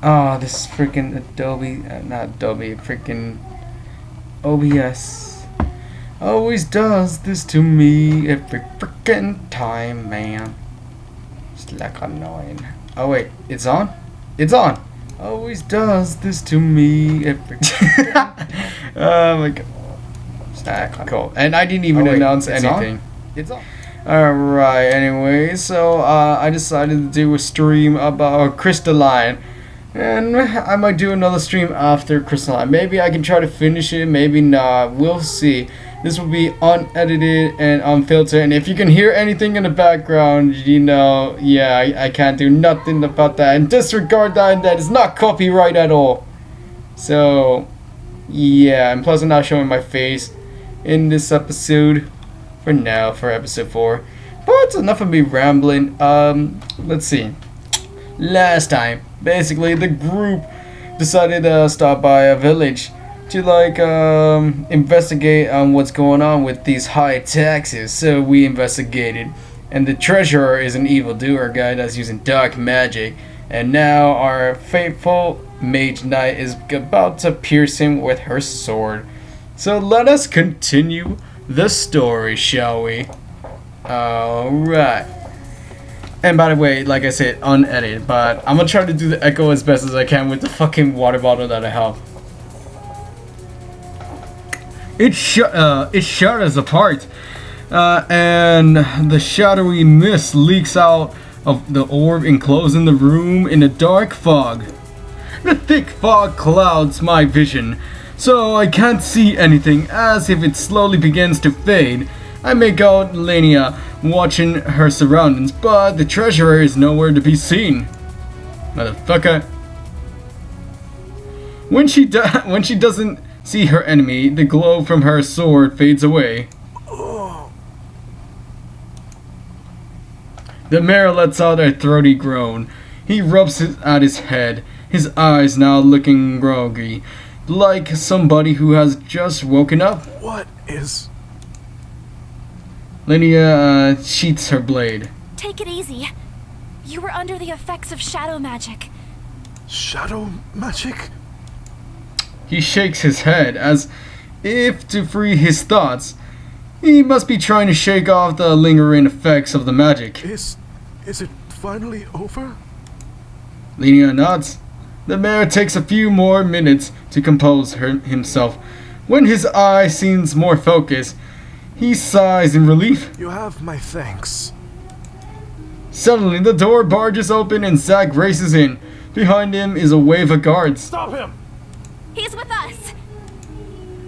Oh, this freaking Adobe, not Adobe, freaking OBS always does this to me every freaking time, man. It's like annoying. Oh wait, it's on? It's on! Always does this to me every oh my god. Cool. And I didn't even announce anything. It's on. Alright, anyway, so I decided to do a stream about Crystalline. And I might do another stream after Crystalline. Maybe I can try to finish it, maybe not. We'll see. This will be unedited and unfiltered. And if you can hear anything in the background, you know, yeah, I can't do nothing about that. And disregard that, and that is not copyright at all. So, yeah, and plus I'm not showing my face in this episode for now, for episode 4. But enough of me rambling. Let's see. Last time, basically the group decided to stop by a village to like investigate on what's going on with these high taxes. So we investigated, and the treasurer is an evildoer guy that's using dark magic, and now our faithful MAGE-KNIGHT is about to pierce him with her sword. So let us continue the story, shall we? Alright. And by the way, like I said, unedited, but I'm gonna try to do the echo as best as I can with the fucking water bottle that I have. It shut us apart, and the shadowy mist leaks out of the orb enclosing the room in a dark fog. The thick fog clouds my vision, so I can't see anything. As if it slowly begins to fade, I make out Lenna watching her surroundings, but the treasurer is nowhere to be seen. Motherfucker. When she doesn't see her enemy, the glow from her sword fades away. The mayor lets out a throaty groan. He rubs at his head, his eyes now looking groggy, like somebody who has just woken up. What is... Lenna sheaths her blade. Take it easy. You were under the effects of shadow magic. Shadow magic? He shakes his head as if to free his thoughts. He must be trying to shake off the lingering effects of the magic. Is it finally over? Lenna nods. The mayor takes a few more minutes to compose himself. When his eye seems more focused, he sighs in relief. You have my thanks. Suddenly, the door barges open and Zack races in. Behind him is a wave of guards. Stop him! He's with us!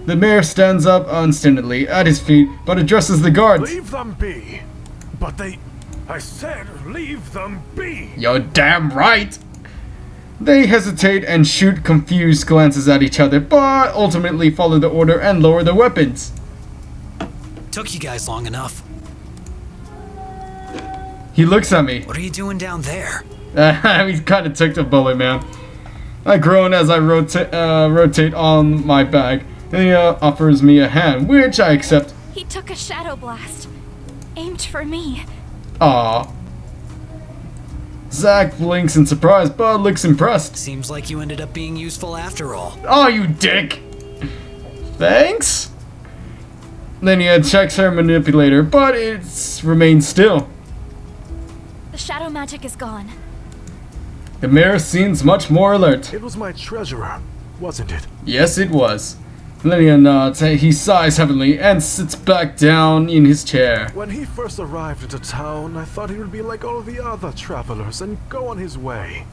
The mayor stands up unsteadily at his feet, but addresses the guards. Leave them be! But I said leave them be! You're damn right! They hesitate and shoot confused glances at each other, but ultimately follow the order and lower their weapons. Took you guys long enough. He looks at me. What are you doing down there? He kind of took the bullet, man. I groan as I rotate on my back. He offers me a hand, which I accept. He took a shadow blast, aimed for me. Aww. Zack blinks in surprise, but looks impressed. Seems like you ended up being useful after all. Oh, you dick! Thanks? Lenna checks her manipulator, but it remains still. The shadow magic is gone. The mayor seems much more alert. It was my treasurer, wasn't it? Yes, it was. Lenna nods. He sighs heavily and sits back down in his chair. When he first arrived into town, I thought he would be like all the other travelers and go on his way.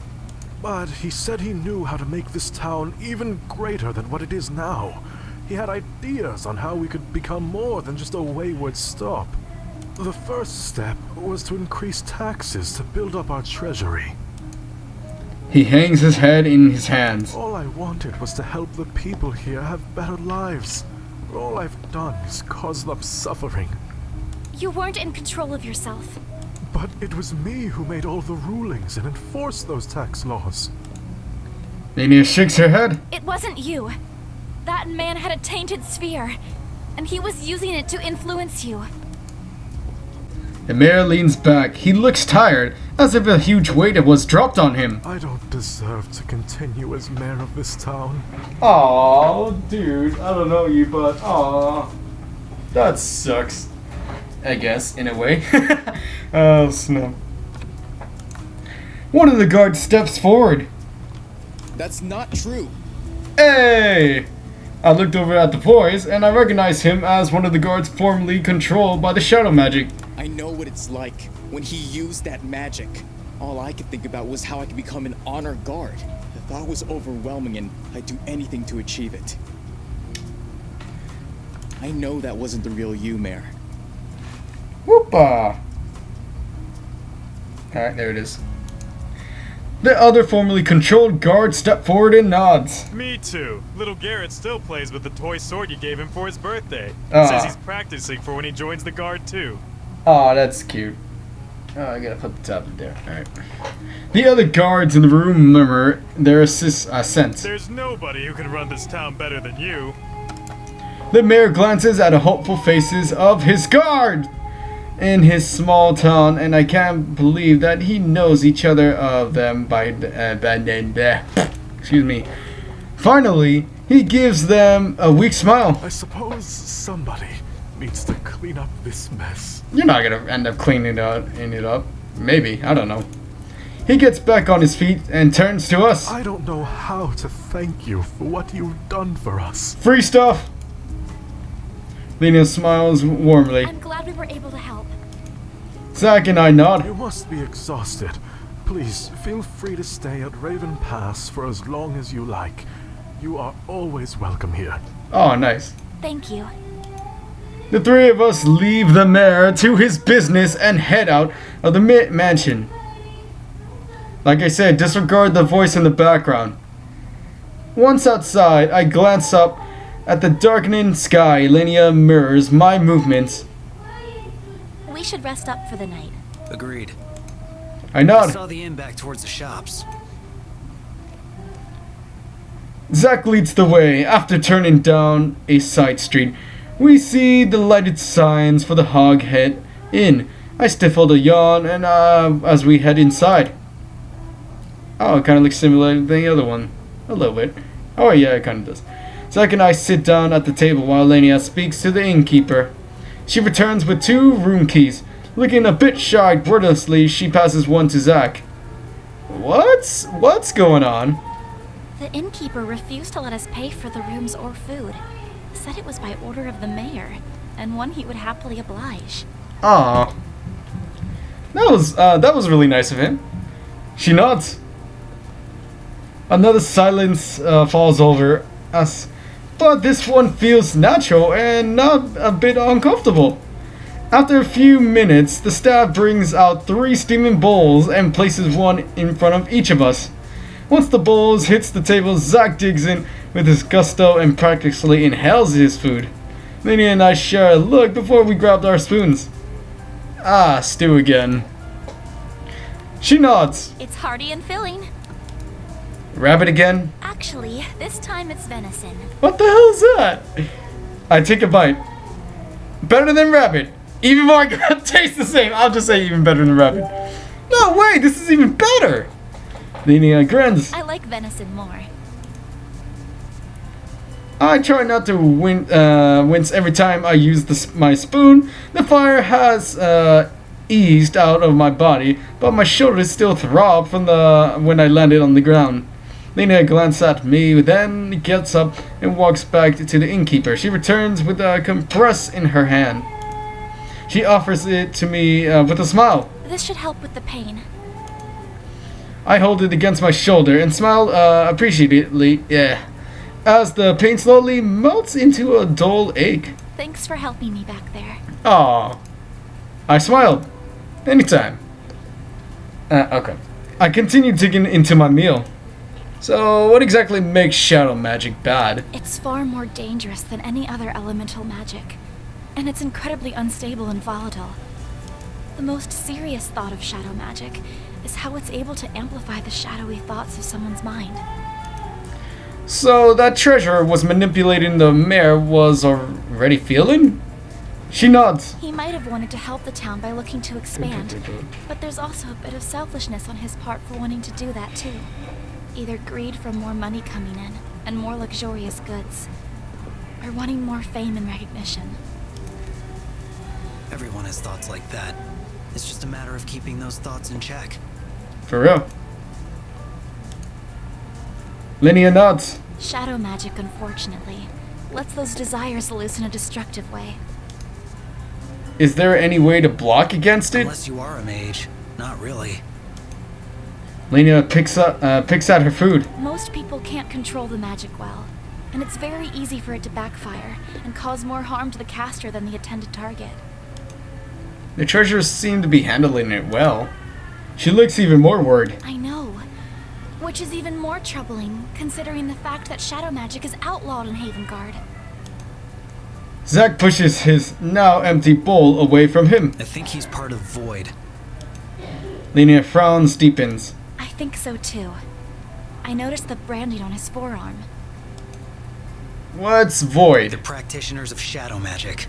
But he said he knew how to make this town even greater than what it is now. He had ideas on how we could become more than just a wayward stop. The first step was to increase taxes to build up our treasury. He hangs his head in his hands. All I wanted was to help the people here have better lives. All I've done is cause them suffering. You weren't in control of yourself. But it was me who made all the rulings and enforced those tax laws. Lenna shakes her head. It wasn't you. That man had a tainted sphere, and he was using it to influence you. The mayor leans back. He looks tired, as if a huge weight was dropped on him. I don't deserve to continue as mayor of this town. Aw, dude, I don't know you, but aw, that sucks. I guess, in a way. Oh, snap. One of the guards steps forward. That's not true. Hey! I looked over at the boys, and I recognized him as one of the guards formerly controlled by the shadow magic. I know what it's like when he used that magic. All I could think about was how I could become an honor guard. The thought was overwhelming, and I'd do anything to achieve it. I know that wasn't the real you, Mayor. Whoopa! Alright, there it is. The other formerly controlled guard stepped forward and nods. Me too. Little Garrett still plays with the toy sword you gave him for his birthday. Ah. Says he's practicing for when he joins the guard too. Aw, that's cute. Oh, I gotta put the tab there. Alright. The other guards in the room murmur their assent. There's nobody who can run this town better than you. The mayor glances at the hopeful faces of his guard in his small town, and I can't believe that he knows each other of them by excuse me. Finally, he gives them a weak smile. I suppose somebody needs to clean up this mess. You're not gonna end up cleaning it up. Maybe, I don't know. He gets back on his feet and turns to us. I don't know how to thank you for what you've done for us. Free stuff! Lena smiles warmly. I'm glad we were able to help. Zack and I nod. You must be exhausted. Please, feel free to stay at Raven Pass for as long as you like. You are always welcome here. Oh, nice. Thank you. The three of us leave the mayor to his business and head out of the mansion. Like I said, disregard the voice in the background. Once outside, I glance up at the darkening sky. Lenna mirrors my movements. We should rest up for the night. Agreed. I I nod. saw the inn back towards the shops. Zack leads the way. After turning down a side street, we see the lighted signs for the Hoghead Inn. I stifled a yawn and as we head inside. Oh, it kind of looks similar to the other one. A little bit. Oh yeah, it kind of does. Zack and I sit down at the table while Lenna speaks to the innkeeper. She returns with 2 room keys. Looking a bit shy, wordlessly, she passes one to Zack. What's going on? The innkeeper refused to let us pay for the rooms or food. Said it was by order of the mayor, and one he would happily oblige. Aw. That was really nice of him. She nods. Another silence falls over us, but this one feels natural and not a bit uncomfortable. After a few minutes, the staff brings out 3 steaming bowls and places one in front of each of us. Once the bowls hits the table, Zack digs in with his gusto and practically inhales his food. Lenna and I share a look before we grabbed our spoons. Ah, stew again. She nods. It's hearty and filling. Rabbit again? Actually, this time it's venison. What the hell is that? I take a bite. Better than rabbit. Even more tastes the same. I'll just say even better than rabbit. No way, this is even better. Lenna grins. I like venison more. I try not to wince every time I use my spoon. The fire has eased out of my body, but my shoulders still throb from when I landed on the ground. Lenna glances at me, then gets up and walks back to the innkeeper. She returns with a compress in her hand. She offers it to me with a smile. This should help with the pain. I hold it against my shoulder and smile appreciatively, as the pain slowly melts into a dull ache. Thanks for helping me back there. Aww. I smiled. Anytime. Okay. I continued digging into my meal. So, what exactly makes shadow magic bad? It's far more dangerous than any other elemental magic, and it's incredibly unstable and volatile. The most serious thought of shadow magic is how it's able to amplify the shadowy thoughts of someone's mind. So, that treasure was manipulating the mayor was already feeling? She nods. He might have wanted to help the town by looking to expand, but there's also a bit of selfishness on his part for wanting to do that too. Either greed for more money coming in and more luxurious goods, or wanting more fame and recognition. Everyone has thoughts like that. It's just a matter of keeping those thoughts in check. For real. Lenna nods. Shadow magic, unfortunately, lets those desires loose in a destructive way. Is there any way to block against it? Unless you are a mage. Not really. Lenna picks out her food. Most people can't control the magic well, and it's very easy for it to backfire and cause more harm to the caster than the intended target. The treasurers seem to be handling it well. She looks even more worried. I know. Which is even more troubling, considering the fact that shadow magic is outlawed in Havengard. Zack pushes his now empty bowl away from him. I think he's part of Void. Lenna frowns deepens. I think so too. I noticed the branding on his forearm. What's The Void? practitioners of shadow magic.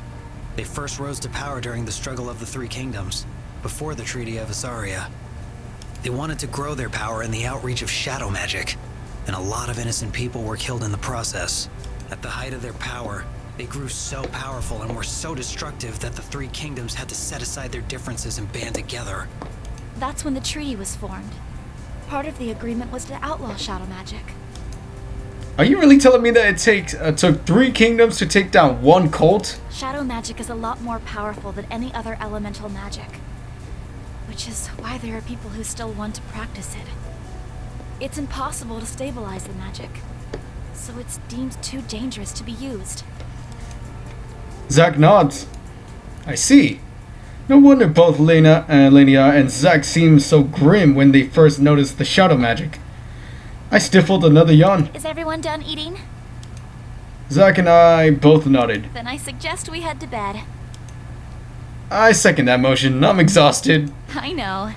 They first rose to power during the struggle of the Three Kingdoms, before the Treaty of Asaria. They wanted to grow their power in the outreach of shadow magic, and a lot of innocent people were killed in the process. At the height of their power, they grew so powerful and were so destructive that the Three Kingdoms had to set aside their differences and band together. That's when the treaty was formed. Part of the agreement was to outlaw shadow magic. Are you really telling me that it took 3 kingdoms to take down one cult? Shadow magic is a lot more powerful than any other elemental magic, which is why there are people who still want to practice it. It's impossible to stabilize the magic, so it's deemed too dangerous to be used. Zack nods. I see. No wonder both Lenna and Zack seemed so grim when they first noticed the shadow magic. I stifled another yawn. Is everyone done eating? Zack and I both nodded. Then I suggest we head to bed. I second that motion. I'm exhausted. I know.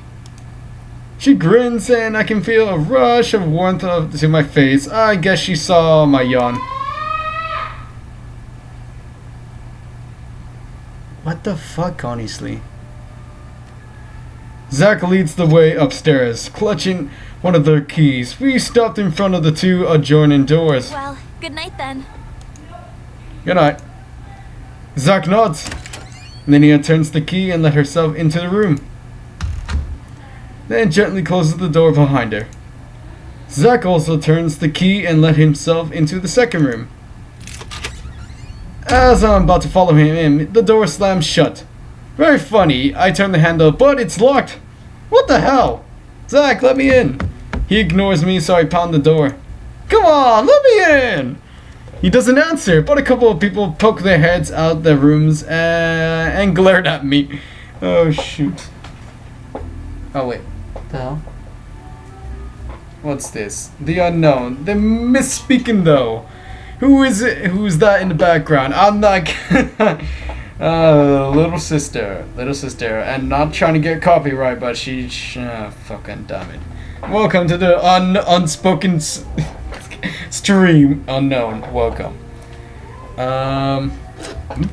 She grins and I can feel a rush of warmth to my face. I guess she saw my yawn. What the fuck, honestly? Zack leads the way upstairs, clutching one of their keys. We stopped in front of the 2 adjoining doors. Well, good night then. Good night. Zack nods. Lenna turns the key and let herself into the room, then gently closes the door behind her. Zack also turns the key and let himself into the second room. As I'm about to follow him in, the door slams shut. Very funny, I turn the handle, but it's locked. What the hell? Zack, let me in. He ignores me, so I pound the door. Come on, let me in. He doesn't answer, but a couple of people poke their heads out their rooms and glared at me. Oh, shoot. Oh, wait. What the hell? What's this? The unknown. They're misspeaking, though. Who is it? Who's that in the background? I'm not... little sister, and not trying to get copyright, but she fucking damn it. Welcome to the unspoken stream. Unknown. Welcome. Let me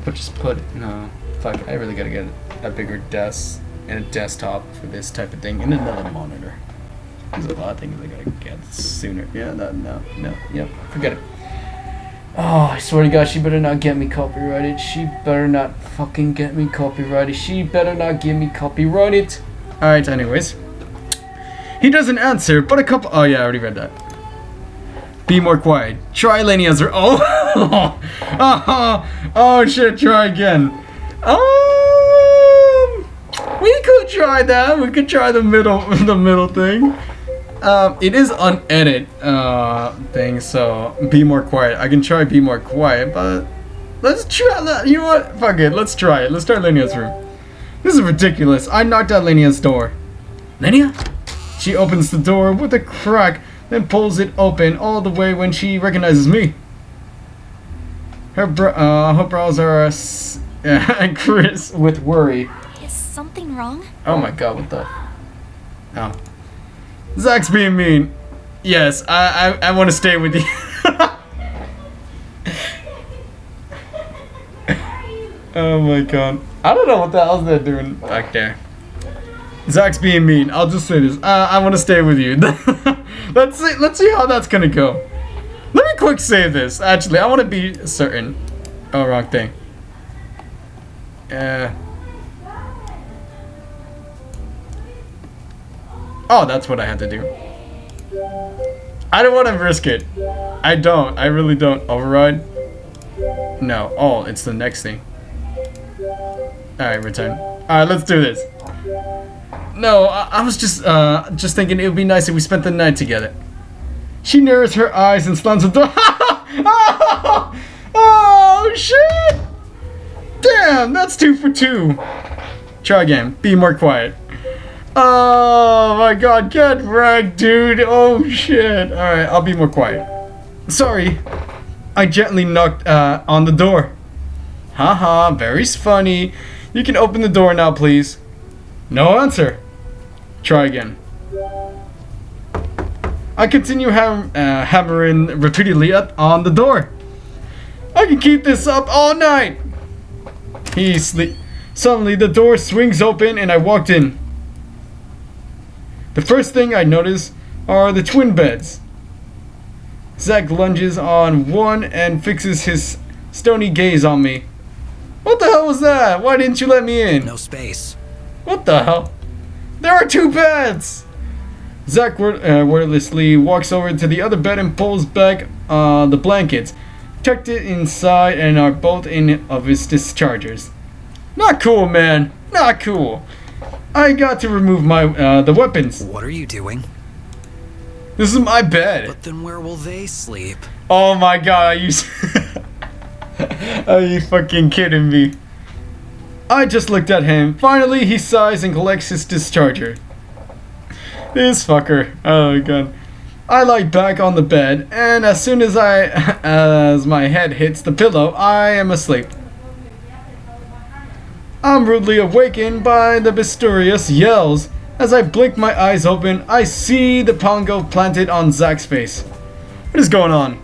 no, fuck. I really gotta get a bigger desk and a desktop for this type of thing, and another monitor. There's a lot of things I gotta get sooner. Yeah, yep, forget it. Oh, I swear to God, she better not get me copyrighted. She better not fucking get me copyrighted. She better not get me copyrighted. Alright, anyways. He doesn't answer, but a couple... Oh, yeah, I already read that. Be more quiet. Try Lenna's... Oh! Oh, shit, try again. We could try that. We could try the middle thing. It is unedit thing, so be more quiet. I can try be more quiet, but let's try that. You know what? Fuck it. Let's try it. Let's try Lenna's room. This is ridiculous. I knocked out Lenna's door. Lenna? She opens the door with a crack, then pulls it open all the way when she recognizes me. Her brows are Chris with worry. Is something wrong? Oh my God! What the? Oh. Zack's being mean. Yes, I want to stay with you. Oh my god. I don't know what the hell's they're doing back there. Zack's being mean. I'll just say this. I want to stay with you. Let's see how that's gonna go. Let me quick save this. Actually, I want to be certain. Oh, wrong thing. Oh, that's what I had to do. I don't want to risk it. I don't. I really don't. Override? No. Oh, it's the next thing. Alright, return. Alright, let's do this. No, I was just thinking it would be nice if we spent the night together. She narrows her eyes and slams the door. Oh, shit! Damn, that's 2 for 2. Try again. Be more quiet. Oh my god, get wrecked, dude. Oh shit. Alright, I'll be more quiet. Sorry. I gently knocked on the door. Haha, very funny. You can open the door now, please. No answer. Try again. I continue hammering repeatedly on the door. I can keep this up all night. Suddenly, the door swings open and I walked in. The first thing I notice are the twin beds. Zack lunges on one and fixes his stony gaze on me. What the hell was that? Why didn't you let me in? No space. What the hell? There are 2 beds! Zack wordlessly walks over to the other bed and pulls back the blankets, tucked it inside, and are both in of his dischargers. Not cool, man. Not cool. I got to remove my the weapons. What are you doing? This is my bed. But then where will they sleep? Oh my god, are you are you fucking kidding me? I just looked at him. Finally, he sighs and collects his discharger. This fucker. Oh my god. I lie back on the bed, and as soon as as my head hits the pillow, I am asleep. I'm rudely awakened by the mysterious yells. As I blink my eyes open, I see the pongo planted on Zack's face. What is going on?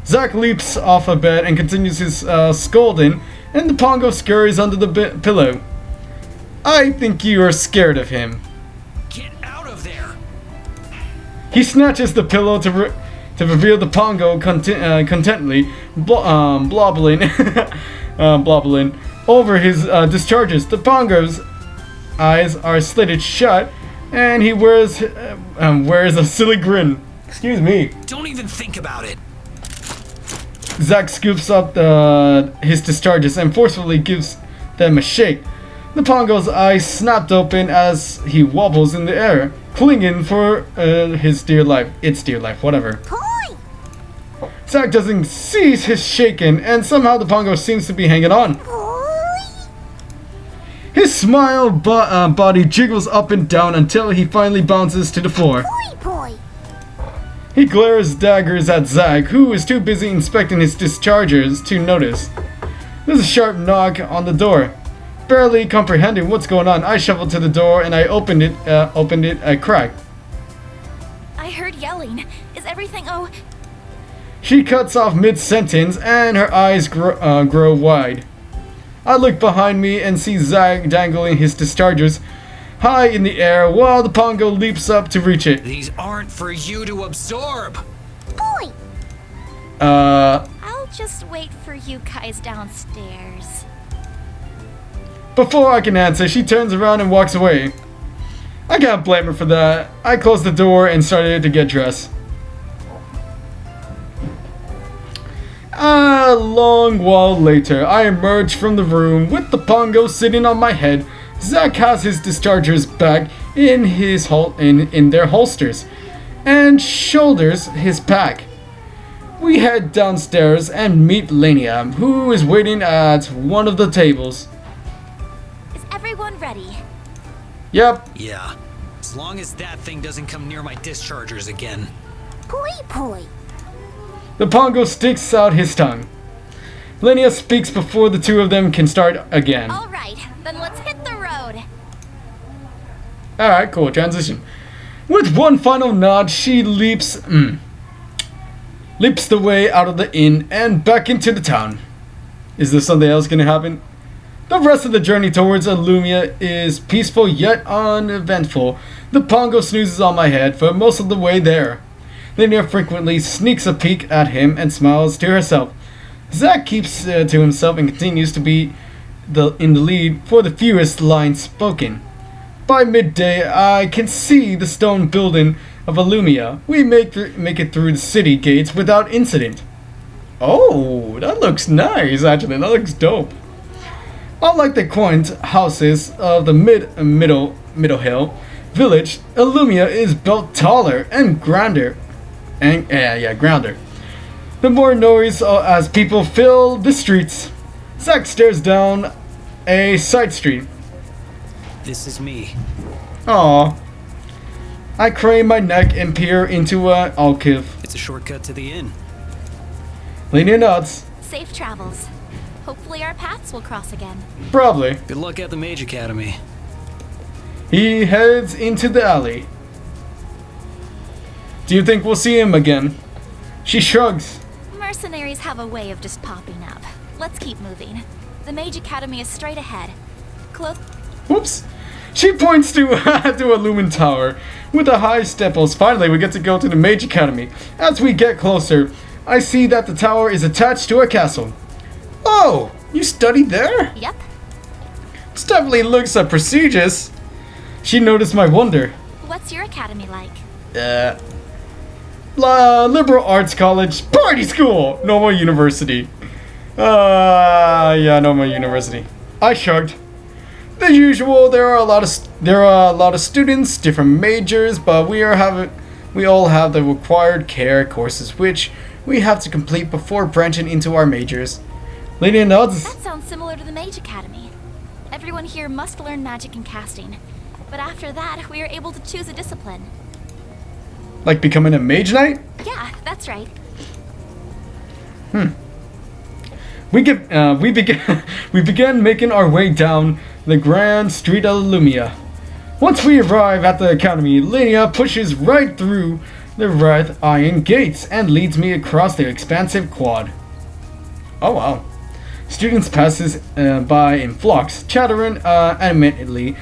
Zack leaps off a bed and continues his scolding, and the pongo scurries under the pillow. I think you are scared of him. Get out of there! He snatches the pillow to reveal the pongo contently blobbling over his discharges. The pongo's eyes are slitted shut, and he wears a silly grin. Excuse me. Don't even think about it. Zack scoops up his discharges and forcefully gives them a shake. The pongo's eyes snapped open as he wobbles in the air, clinging for his dear life. Its dear life, whatever. Toy! Zack doesn't cease his shaking, and somehow the pongo seems to be hanging on. His smile body jiggles up and down until he finally bounces to the floor. Poi! He glares daggers at Zack, who is too busy inspecting his dischargers to notice. There's a sharp knock on the door. Barely comprehending what's going on, I shuffled to the door and I opened it a crack. I heard yelling. Is everything She cuts off mid-sentence and her eyes grow wide. I look behind me and see Zack dangling his dischargers high in the air while the pongo leaps up to reach it. These aren't for you to absorb. Poi! I'll just wait for you guys downstairs. Before I can answer, she turns around and walks away. I can't blame her for that. I closed the door and started to get dressed. A long while later, I emerge from the room with the pongo sitting on my head. Zack has his dischargers back in their holsters and shoulders his pack. We head downstairs and meet Lenna, who is waiting at one of the tables. Is everyone ready? Yep. Yeah, as long as that thing doesn't come near my dischargers again. Poi! The pongo sticks out his tongue. Lenna speaks before the two of them can start again. All right, then let's hit the road. Alright, cool, transition. With one final nod, she leaps the way out of the inn and back into the town. Is there something else gonna happen? The rest of the journey towards Alumia is peaceful yet uneventful. The Pongo snoozes on my head for most of the way there. Lenna frequently sneaks a peek at him and smiles to herself. Zack keeps to himself and continues to be in the lead for the fewest lines spoken. By midday, I can see the stone building of Alumia. We make it through the city gates without incident. Oh, that looks nice, actually. That looks dope. Unlike the quaint houses of the Middle Hill village, Alumia is built taller and grander. Grounder. The more noise as people fill the streets. Zack stares down a side street. This is me. Aww. I crane my neck and peer into an alcove. It's a shortcut to the inn. Lenna nods. Safe travels. Hopefully our paths will cross again. Probably. Good luck at the Mage Academy. He heads into the alley. Do you think we'll see him again? She shrugs. Mercenaries have a way of just popping up. Let's keep moving. The Mage Academy is straight ahead. Whoops. She points to to a Lumen Tower with a high stepples. Finally, we get to go to the Mage Academy. As we get closer, I see that the tower is attached to a castle. Oh, you studied there? Yep. This definitely looks prestigious. She noticed my wonder. What's your academy like? Liberal arts college, party school, normal university. Normal university. I shrugged. The usual. There are a lot of students, different majors, but we all have the required care courses which we have to complete before branching into our majors. Lenna nods. That sounds similar to the Mage Academy. Everyone here must learn magic and casting, but after that, we are able to choose a discipline. Like becoming a mage knight? Yeah, that's right. We began making our way down the grand street of Alumia. Once we arrive at the academy, Lenna pushes right through the red iron gates and leads me across the expansive quad. Oh wow. Students passes by in flocks, chattering animatedly.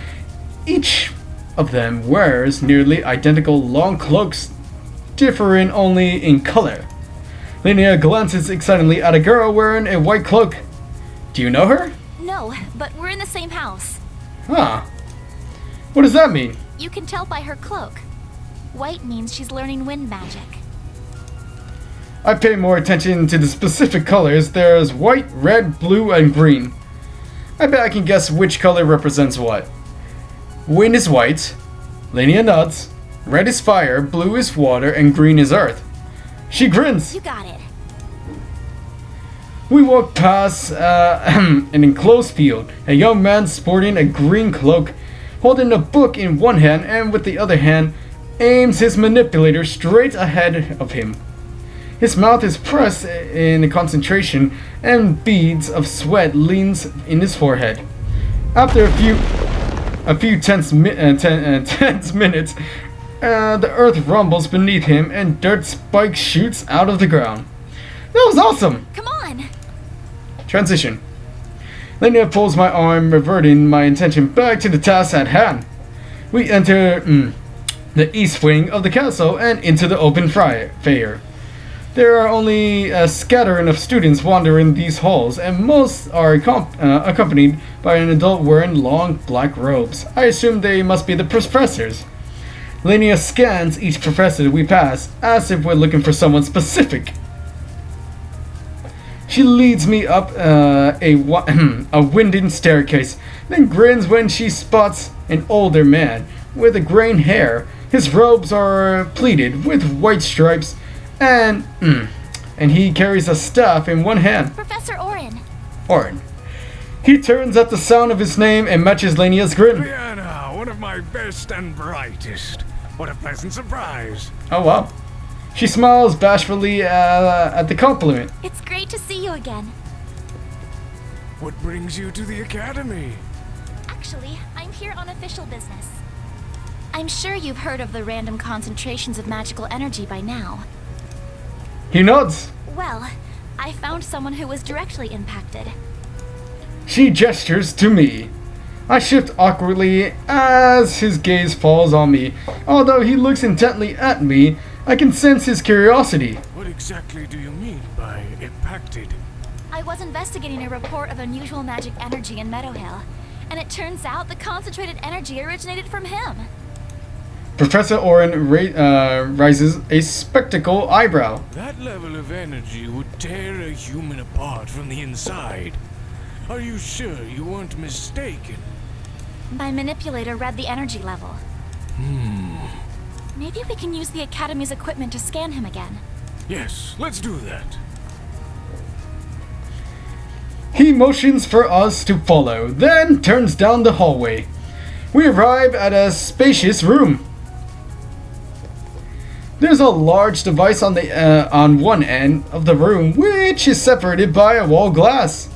Each of them wears nearly identical long cloaks, differing only in color. Lenna glances excitedly at a girl wearing a white cloak. Do you know her? No, but we're in the same house. Huh. What does that mean? You can tell by her cloak. White means she's learning wind magic. I pay more attention to the specific colors. There's white, red, blue, and green. I bet I can guess which color represents what. Wind is white. Lenna nods. Red is fire, blue is water, and green is earth. She grins. You got it. We walk past an enclosed field. A young man sporting a green cloak, holding a book in one hand and with the other hand, aims his manipulator straight ahead of him. His mouth is pressed in concentration, and beads of sweat leans in his forehead. After a few tense minutes, the earth rumbles beneath him, and dirt spike shoots out of the ground. That was awesome! Come on! Transition. Lenna pulls my arm, reverting my attention back to the task at hand. We enter the east wing of the castle and into the open fair. There are only a scattering of students wandering these halls, and most are accompanied by an adult wearing long black robes. I assume they must be the professors. Lenna scans each professor we pass, as if we're looking for someone specific. She leads me up a winding staircase, then grins when she spots an older man with a graying hair. His robes are pleated with white stripes, and he carries a staff in one hand. Professor Orin. Orin. He turns at the sound of his name and matches Lenna's grin. Vienna, one of my best and brightest. What a pleasant surprise. Oh wow. She smiles bashfully at the compliment. It's great to see you again. What brings you to the academy? Actually, I'm here on official business. I'm sure you've heard of the random concentrations of magical energy by now. He nods. Well, I found someone who was directly impacted. She gestures to me. I shift awkwardly as his gaze falls on me. Although he looks intently at me, I can sense his curiosity. What exactly do you mean by impacted? I was investigating a report of unusual magic energy in Meadowhill, and it turns out the concentrated energy originated from him. Professor Oren raises a spectacle eyebrow. That level of energy would tear a human apart from the inside. Are you sure you weren't mistaken? My manipulator read the energy level. Maybe we can use the Academy's equipment to scan him again. Yes, let's do that. He motions for us to follow, then turns down the hallway. We arrive at a spacious room. There's a large device on one end of the room, which is separated by a wall glass.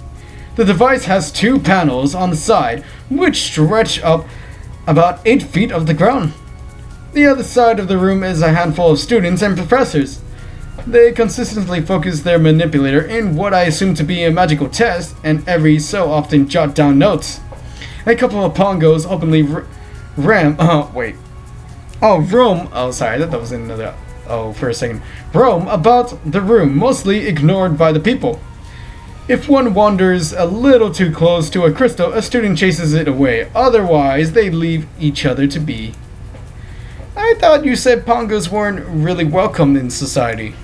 The device has two panels on the side, which stretch up about 8 feet of the ground. The other side of the room is a handful of students and professors. They consistently focus their manipulator in what I assume to be a magical test, and every so often jot down notes. A couple of pongos openly roam about the room, mostly ignored by the people. If one wanders a little too close to a crystal, a student chases it away. Otherwise, they leave each other to be. I thought you said pongos weren't really welcome in society.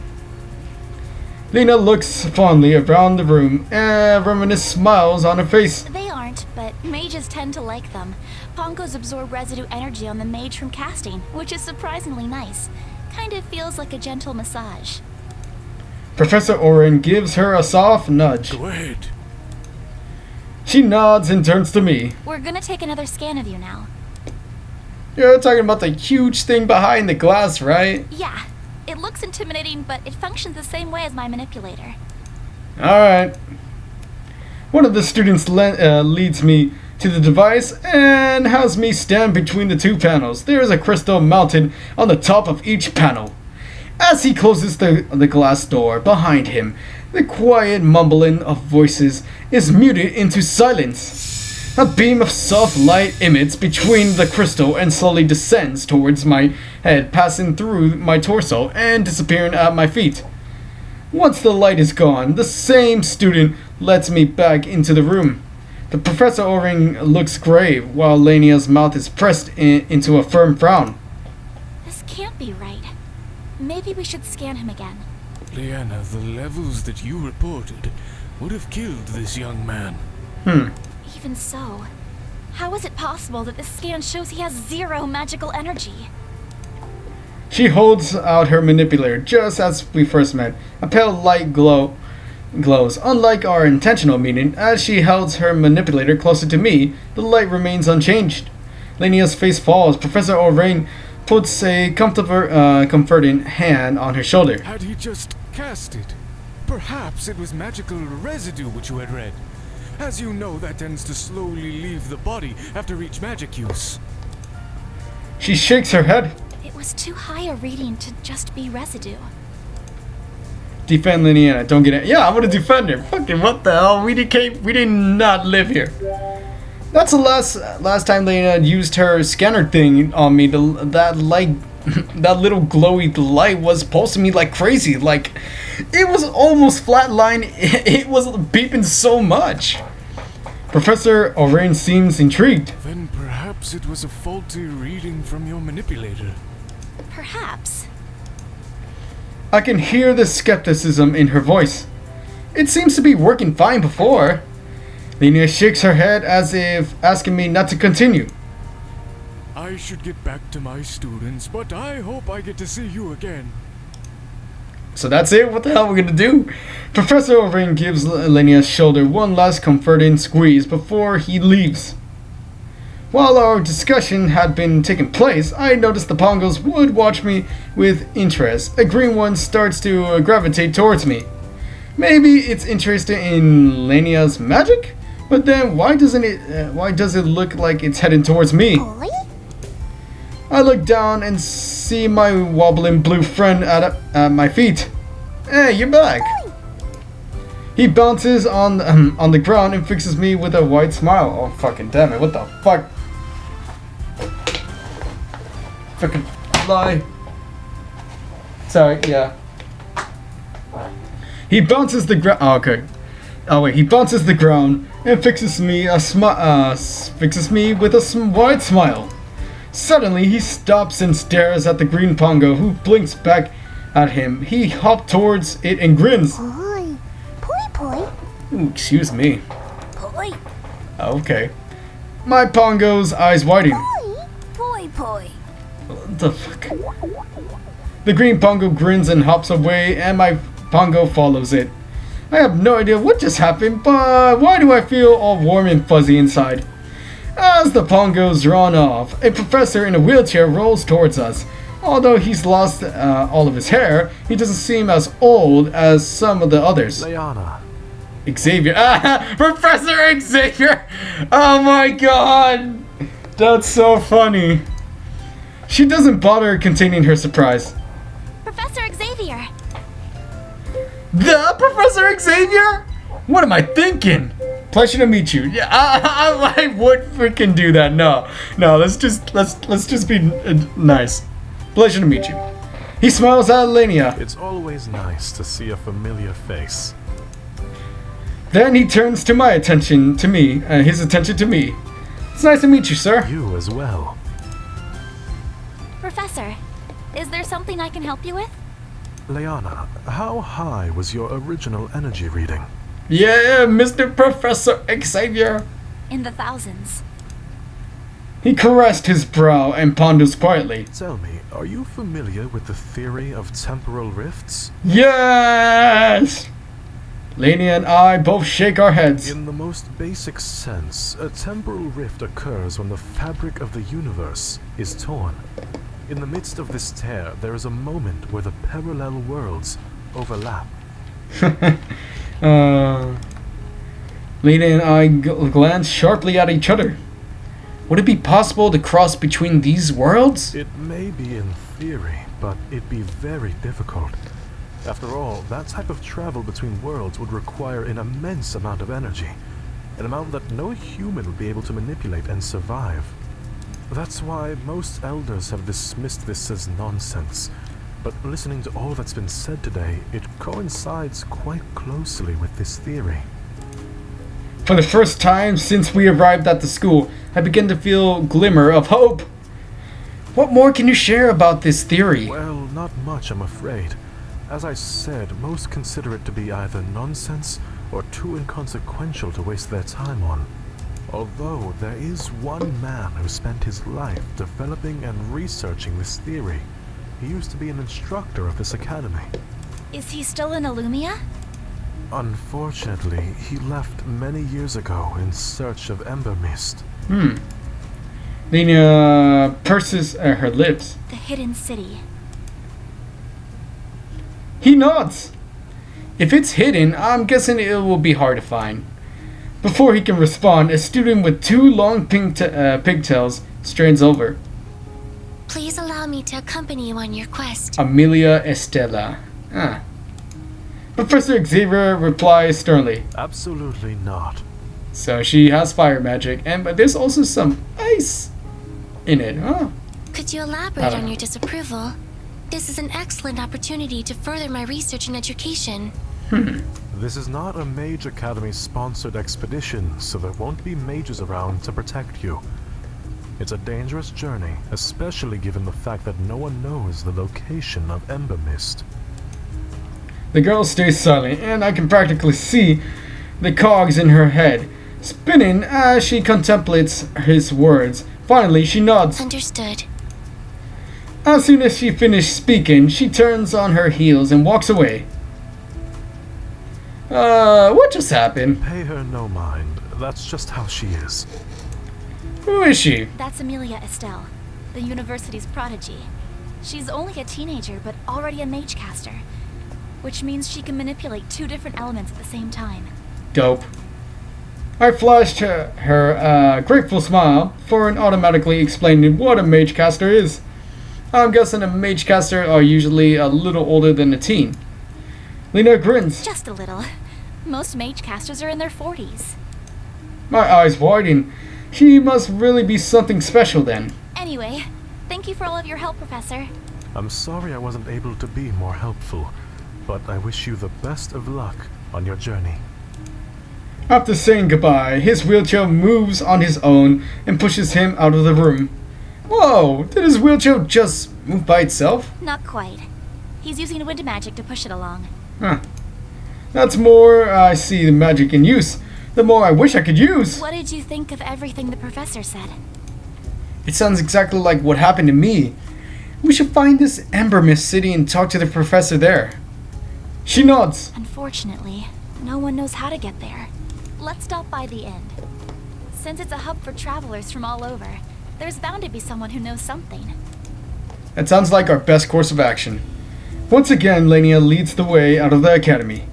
Lena looks fondly around the room, and reminiscent smiles on her face. They aren't, but mages tend to like them. Pongos absorb residue energy on the mage from casting, which is surprisingly nice. Kind of feels like a gentle massage. Professor Oren gives her a soft nudge. Go ahead. She nods and turns to me. We're gonna take another scan of you now. You're talking about the huge thing behind the glass, right? Yeah. It looks intimidating, but it functions the same way as my manipulator. Alright. One of the students leads me to the device and has me stand between the two panels. There is a crystal mounted on the top of each panel. As he closes the glass door behind him, the quiet mumbling of voices is muted into silence. A beam of soft light emits between the crystal and slowly descends towards my head, passing through my torso and disappearing at my feet. Once the light is gone, the same student lets me back into the room. The Professor O-ring looks grave, while Lenia's mouth is pressed into a firm frown. This can't be right. Maybe we should scan him again. Leanna, the levels that you reported would have killed this young man. Even so, how is it possible that this scan shows he has 0 magical energy? She holds out her manipulator just as we first met. A pale light glows. Unlike our intentional meeting, as she holds her manipulator closer to me, the light remains unchanged. Lenia's face falls. Professor O'Rain puts a comforting hand on her shoulder. Had he just cast it? Perhaps it was magical residue which you had read. As you know, that tends to slowly leave the body after each magic use. She shakes her head. It was too high a reading to just be residue. Defend Leniana, don't get it. Yeah, I'm gonna defend her. Fucking what the hell? We did not live here. That's the last time Lena used her scanner thing on me. That light, that little glowy light was pulsing me like crazy. Like, it was almost flatline. It was beeping so much. Professor O'Rain seems intrigued. Then perhaps it was a faulty reading from your manipulator. Perhaps. I can hear the skepticism in her voice. It seems to be working fine before. Lena shakes her head as if asking me not to continue. I should get back to my students, but I hope I get to see you again. So that's it? What the hell are we gonna do? Professor O'Rain gives Lena's shoulder one last comforting squeeze before he leaves. While our discussion had been taking place, I noticed the Pongos would watch me with interest. A green one starts to gravitate towards me. Maybe it's interested in Lenia's magic? But then why does it look like it's heading towards me? Boy? I look down and see my wobbling blue friend at my feet. Hey, you're back. He bounces on the ground and fixes me with a wide smile. Oh, fucking damn it. What the fuck? Fucking lie. Sorry, yeah. He bounces the ground. Oh, okay. Oh, wait. He bounces the ground and fixes me with a wide smile. Suddenly, he stops and stares at the green pongo, who blinks back at him. He hops towards it and grins. Poi. Poi poi. Ooh, excuse me. Poi. Okay. My pongo's eyes widen. Poi poi. What the fuck? The green pongo grins and hops away, and my pongo follows it. I have no idea what just happened, but why do I feel all warm and fuzzy inside? As the pongos run off, a professor in a wheelchair rolls towards us. Although he's lost all of his hair, he doesn't seem as old as some of the others. Leanna. Xavier. Professor Xavier! Oh my god! That's so funny. She doesn't bother containing her surprise. Professor Xavier! The Professor Xavier? What am I thinking? Pleasure to meet you. Yeah, I would freaking do that. No, let's just be nice. Pleasure to meet you. He smiles at Lenna. It's always nice to see a familiar face. Then he turns to my attention to me. His attention to me. It's nice to meet you, sir. You as well. Professor, is there something I can help you with? Leanna, how high was your original energy reading? Yeah, Mr. Professor Xavier. In the thousands. He caressed his brow and ponders quietly. Tell me, are you familiar with the theory of temporal rifts? Yes! Lenna and I both shake our heads. In the most basic sense, a temporal rift occurs when the fabric of the universe is torn. In the midst of this tear, there is a moment where the parallel worlds overlap. Lenna and I glance sharply at each other. Would it be possible to cross between these worlds? It may be in theory, but it'd be very difficult. After all, that type of travel between worlds would require an immense amount of energy, an amount that no human would be able to manipulate and survive. That's why most elders have dismissed this as nonsense. But listening to all that's been said today, it coincides quite closely with this theory. For the first time since we arrived at the school, I begin to feel a glimmer of hope. What more can you share about this theory? Well, not much, I'm afraid. As I said, most consider it to be either nonsense or too inconsequential to waste their time on. Although there is one man who spent his life developing and researching this theory. He used to be an instructor of this academy. Is he still in Illumia? Unfortunately, he left many years ago in search of Ember Mist. Lenna purses her lips. The hidden city. He nods. If it's hidden, I'm guessing it will be hard to find. Before he can respond, a student with two long pigtails strains over. Please allow me to accompany you on your quest. Amilia Estella. Professor Xavier replies sternly. Absolutely not. So she has fire magic, but there's also some ice in it. Huh? Could you elaborate on your disapproval? This is an excellent opportunity to further my research and education. This is not a Mage Academy-sponsored expedition, so there won't be mages around to protect you. It's a dangerous journey, especially given the fact that no one knows the location of Ember Mist. The girl stays silent, and I can practically see the cogs in her head spinning as she contemplates his words. Finally, she nods. Understood. As soon as she finished speaking, she turns on her heels and walks away. What just happened? Pay her no mind. That's just how she is. Who is she? That's Amilia Estelle, the university's prodigy. She's only a teenager, but already a mage caster, which means she can manipulate two different elements at the same time. Dope. I flashed her a grateful smile for an automatically explaining what a mage caster is. I'm guessing a mage caster are usually a little older than a teen. Lenna grins. Just a little. Most mage casters are in their 40s. My eyes widen. She must really be something special then. Anyway, thank you for all of your help, Professor. I'm sorry I wasn't able to be more helpful, but I wish you the best of luck on your journey. After saying goodbye, his wheelchair moves on his own and pushes him out of the room. Whoa, did his wheelchair just move by itself? Not quite. He's using wind magic to push it along. Huh. That's more I see the magic in use, the more I wish I could use. What did you think of everything the professor said? It sounds exactly like what happened to me. We should find this Ember Mist city and talk to the professor there. She nods. Unfortunately, no one knows how to get there. Let's stop by the inn. Since it's a hub for travelers from all over, there's bound to be someone who knows something. That sounds like our best course of action. Once again, Lenna leads the way out of the academy.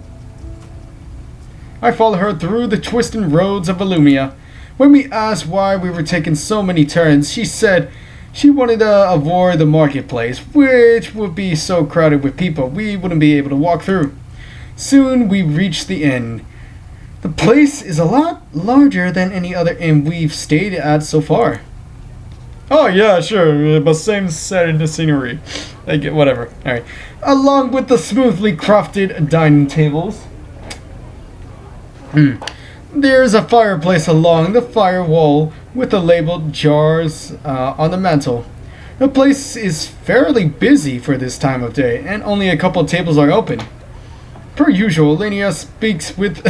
I follow her through the twisting roads of Illumia. When we asked why we were taking so many turns, she said she wanted to avoid the marketplace, which would be so crowded with people we wouldn't be able to walk through. Soon we reached the inn. The place is a lot larger than any other inn we've stayed at so far. Oh yeah, sure, but same set in the scenery. I get whatever. Alright. Along with the smoothly crafted dining tables. There's a fireplace along the firewall with the labeled jars on the mantle. The place is fairly busy for this time of day, and only a couple of tables are open. Per usual, Lenna speaks with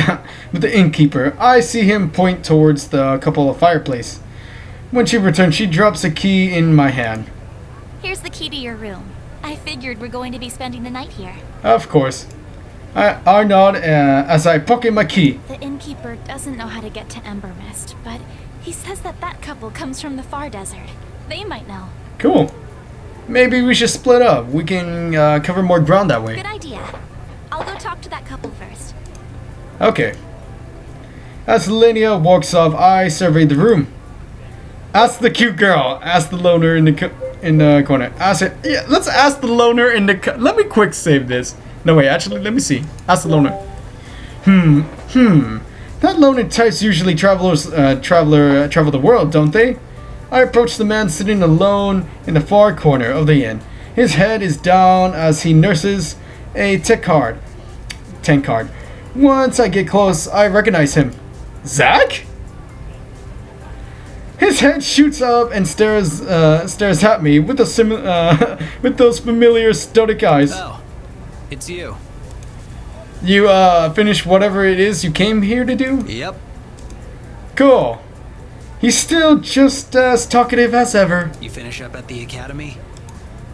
with the innkeeper. I see him point towards the couple of fireplace. When she returns, she drops a key in my hand. Here's the key to your room. I figured we're going to be spending the night here. Of course. I nod as I pocket my key. The innkeeper doesn't know how to get to Ember Mist, but he says that couple comes from the far desert. They might know. Cool. Maybe we should split up. We can cover more ground that way. Good idea. I'll go talk to that couple first. Okay. As Lenna walks off, I survey the room. Ask the cute girl. Ask the loner in the corner. Ask it. Yeah, let's ask the loner in the. Let me quick save this. No wait, actually, let me see. Ask the loner. That loner types usually travel the world, don't they? I approach the man sitting alone in the far corner of the inn. His head is down as he nurses a tank card. Once I get close, I recognize him. Zack? His head shoots up and stares at me with with those familiar stoic eyes. Oh, it's you. You finished whatever it is you came here to do? Yep. Cool. He's still just as talkative as ever. You finish up at the academy?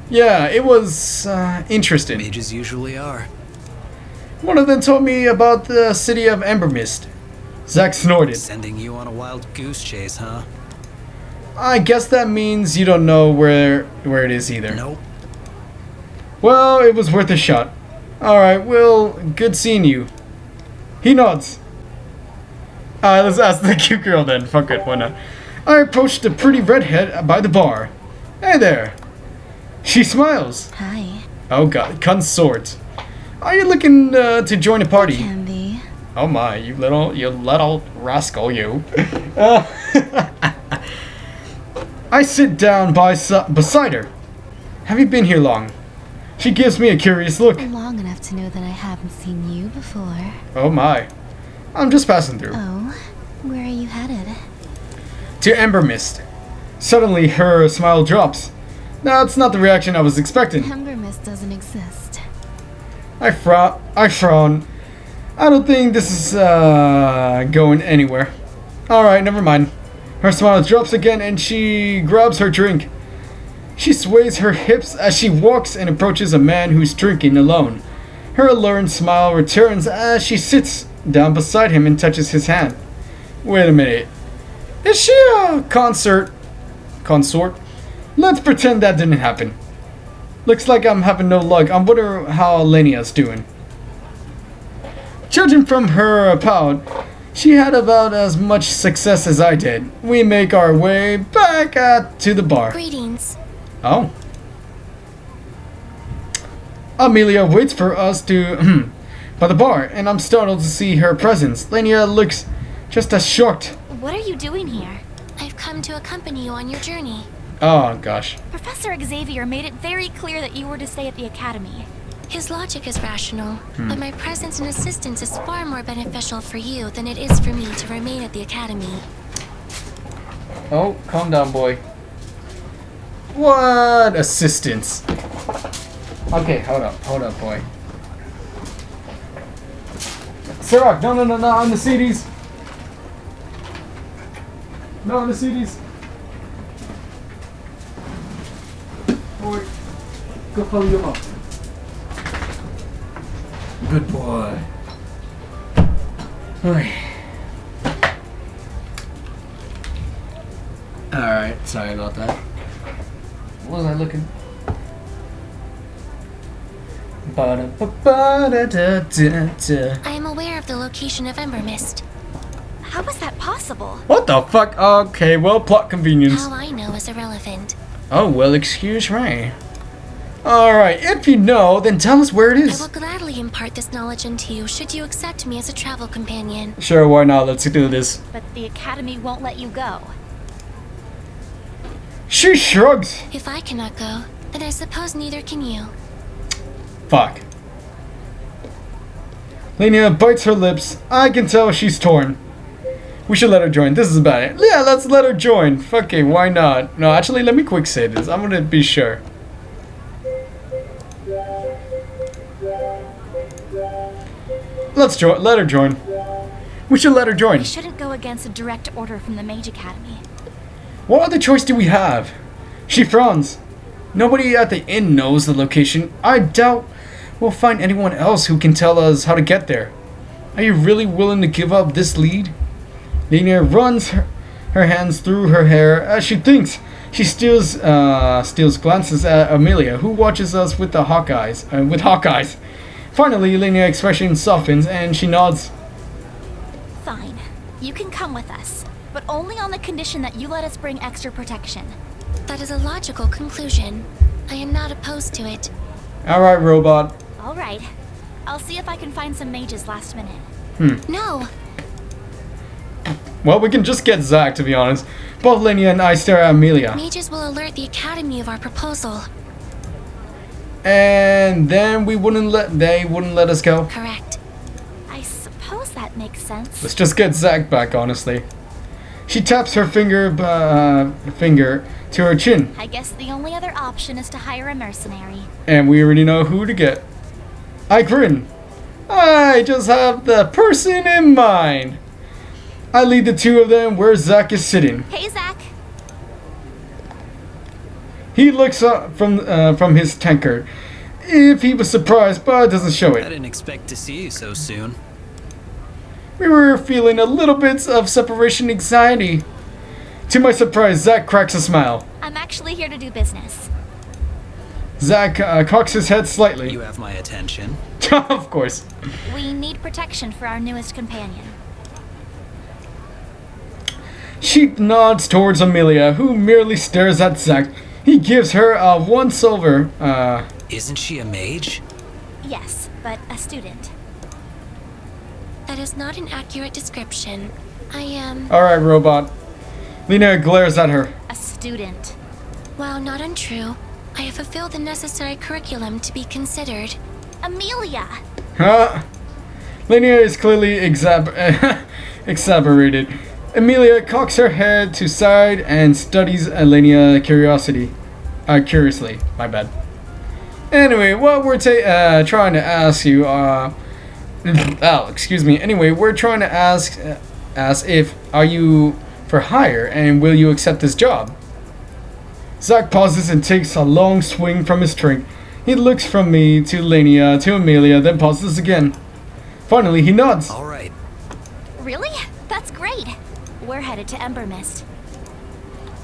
Yeah, it was interesting. Mages usually are. One of them told me about the city of Ember Mist. Zack snorted. Sending you on a wild goose chase, huh? I guess that means you don't know where it is either. Nope. Well, it was worth a shot. Alright, well, good seeing you. He nods. Let's ask the cute girl then. Fuck it, why not? I approached the pretty redhead by the bar. Hey there. She smiles. Hi. Oh god, consort. Are you looking to join a party? Can be. Oh my, you little rascal, you. I sit down beside her. Have you been here long? She gives me a curious look. Long enough to know that I haven't seen you before. Oh my. I'm just passing through. Oh, where are you headed? To Ember Mist. Suddenly, her smile drops. That's not the reaction I was expecting. Ember Mist doesn't exist. I frown. I don't think this is going anywhere. Alright, never mind. Her smile drops again and she grabs her drink. She sways her hips as she walks and approaches a man who's drinking alone. Her alluring smile returns as she sits down beside him and touches his hand. Wait a minute. Is she a consort? Let's pretend that didn't happen. Looks like I'm having no luck. I wonder how Lenna's doing. Judging from her pout, she had about as much success as I did. We make our way back to the bar. Greetings. Oh. Amilia waits for us to by the bar, and I'm startled to see her presence. Lenna looks just as shocked. What are you doing here? I've come to accompany you on your journey. Oh, gosh. Professor Xavier made it very clear that you were to stay at the academy. His logic is rational, but my presence and assistance is far more beneficial for you than it is for me to remain at the academy. Oh, calm down, boy. What assistance? Okay, hold up, boy. Sirach, no, on the CDs. No, on the CDs. Boy, go follow your mom. Good boy. Alright, sorry about that. What was I looking? I am aware of the location of Ember Mist. How is that possible? What the fuck? Okay, well, plot convenience. How I know is irrelevant. Oh, well, excuse me. Alright, if you know, then tell us where it I is. will gladly impart this knowledge unto you should you accept me as a travel companion. Sure, why not? Let's do this. But the academy won't let you go. She shrugs. If I cannot go, then I suppose neither can you. Fuck. Lenna bites her lips. I can tell she's torn. We should let her join. This is about it. Yeah, let's let her join. Fucking, why not? No, actually, let me quick say this. I'm gonna be sure. Let her join. We should let her join. We shouldn't go against a direct order from the Mage Academy. What other choice do we have? She frowns. Nobody at the inn knows the location. I doubt we'll find anyone else who can tell us how to get there. Are you really willing to give up this lead? Lenna runs her hands through her hair as she thinks. She steals glances at Amilia, who watches us with the hawk eyes. Finally, Lenna's expression softens and she nods. Fine. You can come with us, but only on the condition that you let us bring extra protection. That is a logical conclusion. I am not opposed to it. Alright, robot. Alright. I'll see if I can find some mages last minute. No! Well, we can just get Zack, to be honest. Both Lenna and I stare at Amilia. Mages will alert the academy of our proposal. And then they wouldn't let us go. Correct. I suppose that makes sense. Let's just get Zack back, honestly. She taps her finger to her chin. I guess the only other option is to hire a mercenary. And we already know who to get. I grin. I just have the person in mind. I lead the two of them where Zack is sitting. Hey, Zack. He looks up from his tankard. If he was surprised, but doesn't show I it. didn't expect to see you so soon. We were feeling a little bit of separation anxiety. To my surprise, Zack cracks a smile. I'm actually here to do business. Zack cocks his head slightly. You have my attention. Of course. We need protection for our newest companion. She nods towards Amilia, who merely stares at Zack. He gives her 1 silver. Isn't she a mage? Yes, but a student. That is not an accurate description. I am... Alright, robot. Lenna glares at her. A student. While not untrue, I have fulfilled the necessary curriculum to be considered. Amelia! Huh? Lenna is clearly exasperated. Amilia cocks her head to side and studies Lenna curiously. My bad. Anyway, what we're trying to ask you, excuse me. Anyway, we're trying to ask if are you for hire and will you accept this job? Zack pauses and takes a long swing from his drink. He looks from me to Lenna to Amilia, then pauses again. Finally, he nods. All right. Really? That's great. We're headed to Ember Mist.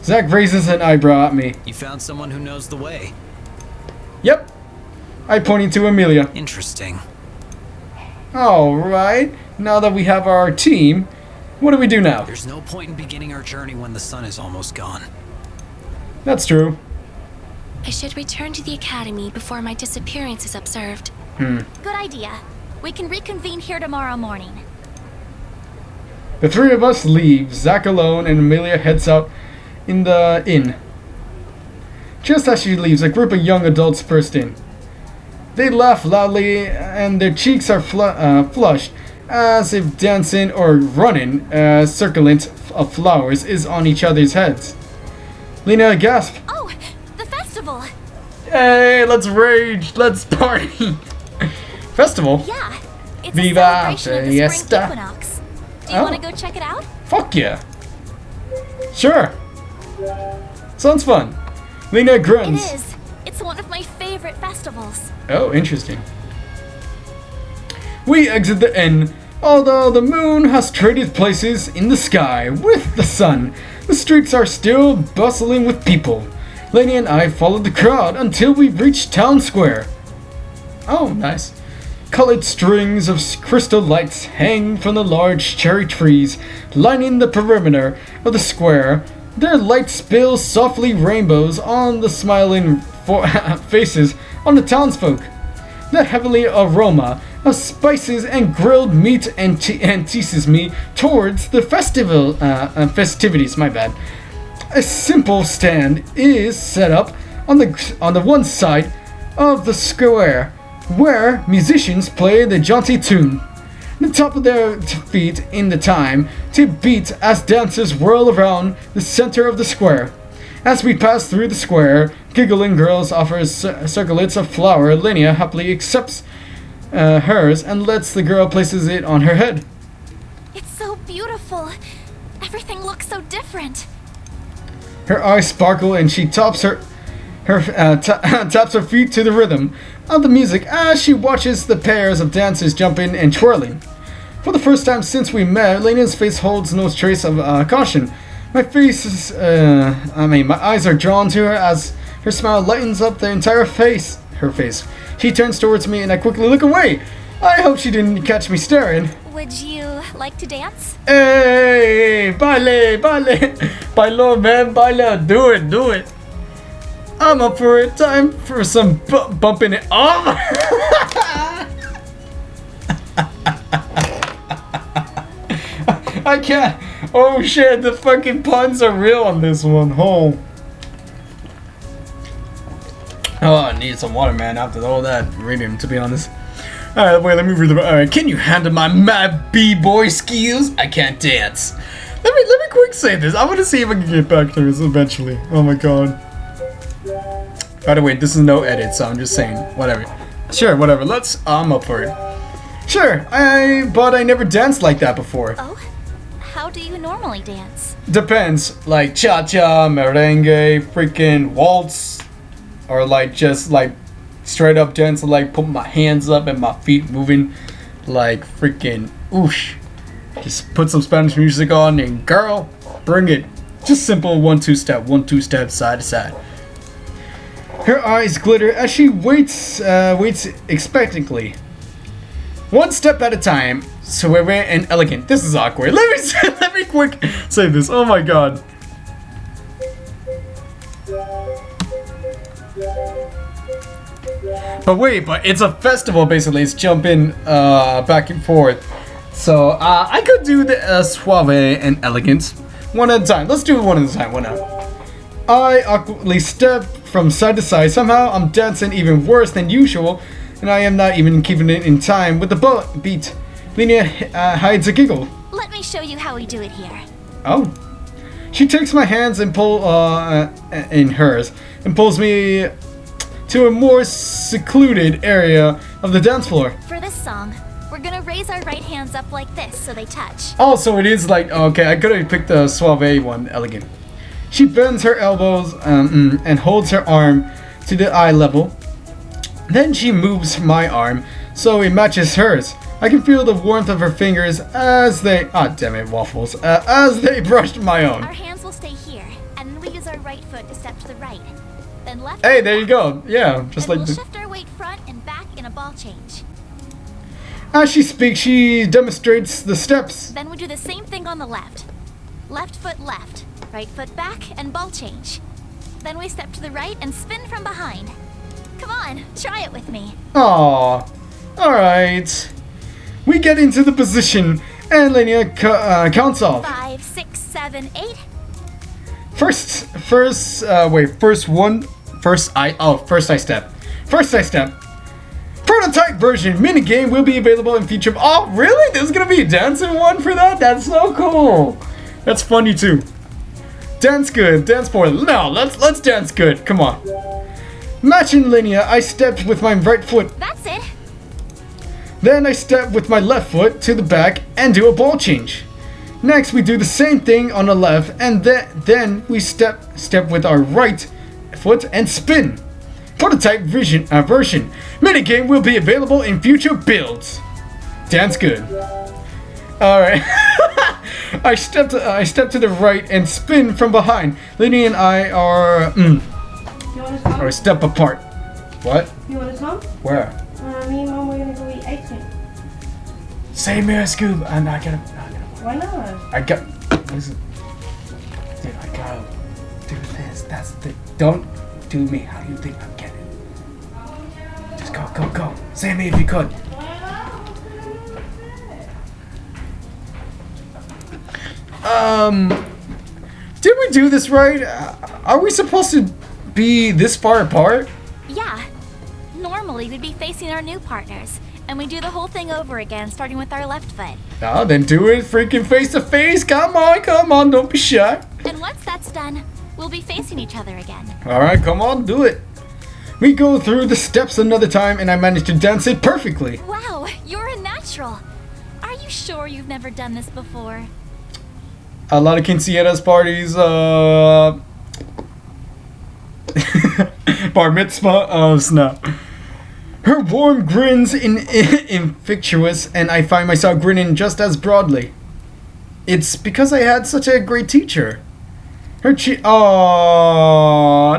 Zack raises an eyebrow at me. You found someone who knows the way. Yep. I pointing to Amilia. Interesting. Alright. Now that we have our team, what do we do now? There's no point in beginning our journey when the sun is almost gone. That's true. I should return to the academy before my disappearance is observed. Good idea. We can reconvene here tomorrow morning. The three of us leave, Zack alone, and Amilia heads out in the inn. Just as she leaves, a group of young adults burst in. They laugh loudly, and their cheeks are flushed, as if dancing or running a circlet of flowers is on each other's heads. Lenna gasps. Oh, the festival! Hey, let's rage, let's party! Festival? Yeah, it's Viva a celebration of the fiesta. spring equinox. Do you Oh. want to go check it out? Fuck yeah! Sure! Sounds fun. Lenna It grunts. is. It's one of my favorite festivals. Oh, interesting. We exit the inn. Although the moon has traded places in the sky with the sun, the streets are still bustling with people. Lenny and I followed the crowd until we reached Town Square. Oh, nice. Colored strings of crystal lights hang from the large cherry trees lining the perimeter of the square. Their light spills softly rainbows on the smiling faces on the townsfolk. The heavenly aroma of spices and grilled meat teases me towards the festivities. My bad. A simple stand is set up on the one side of the square, where musicians play the jaunty tune. The top of their feet in the time to beat as dancers whirl around the center of the square. As we pass through the square, giggling girls offer circlets of flour. Lenna happily accepts hers and lets the girl places it on her head. It's so beautiful. Everything looks so different. Her eyes sparkle and she taps her feet to the rhythm of the music as she watches the pairs of dancers jumping and twirling. For the first time since we met, Lenna's face holds no trace of caution. My eyes are drawn to her as her smile lightens up the entire face. Her face. She turns towards me and I quickly look away. I hope she didn't catch me staring. Would you like to dance? Hey, baile, bailo, man, baila, do it. I'm up for it. Time for some bumping it off. I can't. Oh shit, the fucking puns are real on this one. Oh, I need some water, man, after all that reading, to be honest. Alright, wait, let me read the. Alright, can you handle my mad b-boy skills? I can't dance. Let me quick say this. I want to see if I can get back to this eventually. Oh my god. By the way, this is no edit, so I'm just saying, whatever. Sure, whatever. I'm up for it. Sure, but I never danced like that before. Oh? How do you normally dance? Depends, like cha-cha, merengue, freaking waltz, or like just like straight up dance, like put my hands up and my feet moving, like freaking oosh. Just put some Spanish music on and girl, bring it. Just simple 1-2 step, side to side. Her eyes glitter as she waits expectantly. One step at a time, suave and elegant. This is awkward. Let me quick say this. Oh my god. But wait, it's a festival basically. It's jumping back and forth. So I could do the suave and elegant one at a time. Let's do it one at a time. Why not? I awkwardly step from side to side. Somehow I'm dancing even worse than usual, and I am not even keeping it in time with the beat. Lenna hides a giggle. Let me show you how we do it here. Oh. She takes my hands and in hers and pulls me to a more secluded area of the dance floor. For this song, we're gonna raise our right hands up like this so they touch. Also, it is like, okay, I could have picked the suave one, elegant. She bends her elbows and holds her arm to the eye level. Then she moves my arm so it matches hers. I can feel the warmth of her fingers as they, damn it, waffles, as they brushed my own. Our hands will stay here, and then we use our right foot to step to the right. Then left. Hey, there you go. Yeah, just then like we'll shift our weight front and back in a ball change. As she speaks, she demonstrates the steps. Then we do the same thing on the left. Left foot left, right foot back, and ball change. Then we step to the right and spin from behind. Come on, try it with me. Aww. Alright. We get into the position, and Lenna counts off. 5, 6, 7, 8. First I step. Prototype version minigame will be available in future. Oh, really? There's gonna be a dancing one for that? That's so cool. That's funny too. Dance good, dance poor. No, let's dance good. Come on. Matching Lenna, I stepped with my right foot. That's it. Then I step with my left foot to the back and do a ball change. Next, we do the same thing on the left, and then we step with our right foot and spin. Prototype version minigame will be available in future builds. Dance good. All right. I step to the right and spin from behind. Lenna and I are a step apart. What? You want a song? Where? Me and Mom, we're gonna go eat ice cream. Same here, Scoob. I'm not gonna. Why not? Listen. Dude, I gotta do this. That's the. Don't do me. How do you think I'm getting? Just go. Save me if you could. Did we do this right? Are we supposed to be this far apart? Yeah. Normally, we'd be facing our new partners, and we do the whole thing over again, starting with our left foot. Oh, then do it freaking face to face. Come on, don't be shy. And once that's done, we'll be facing each other again. Alright, come on, do it. We go through the steps another time, and I managed to dance it perfectly. Wow, you're a natural. Are you sure you've never done this before? A lot of quinceañeras parties, bar mitzvah, snap. Her warm grins infectious, and I find myself grinning just as broadly. It's because I had such a great teacher. Her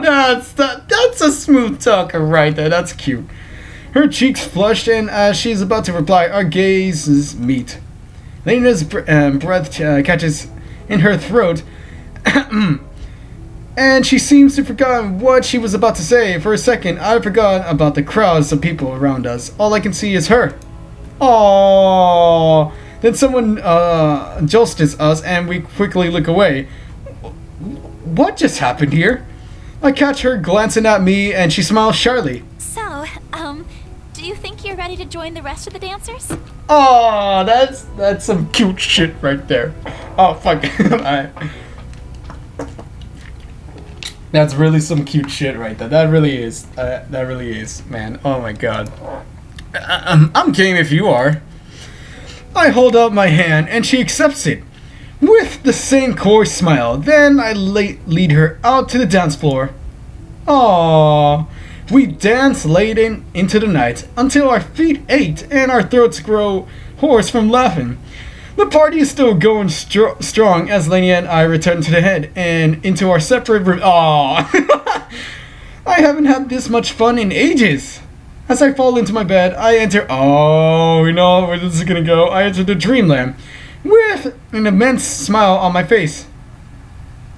that's a smooth talker right there. That's cute. Her cheeks flushed, and as she's about to reply, our gazes meet. Lena's breath catches in her throat, and she seems to have forgotten what she was about to say. For a second, I forgot about the crowds of people around us. All I can see is her. Aww. Then someone jostles us, and we quickly look away. What just happened here? I catch her glancing at me, and she smiles shyly. So, do you think you're ready to join the rest of the dancers? Oh, that's some cute shit right there. Oh, fuck. That's really some cute shit right there. That really is. That really is, man. Oh my god. I'm game if you are. I hold out my hand, and she accepts it. With the same coy smile, then I lead her out to the dance floor. Aww. We dance late into the night until our feet ache and our throats grow hoarse from laughing. The party is still going strong as Lenna and I return to the head and into our separate room. Aww. I haven't had this much fun in ages. As I fall into my bed, I enter. Oh, you know where this is gonna go. I enter the dreamland with an immense smile on my face.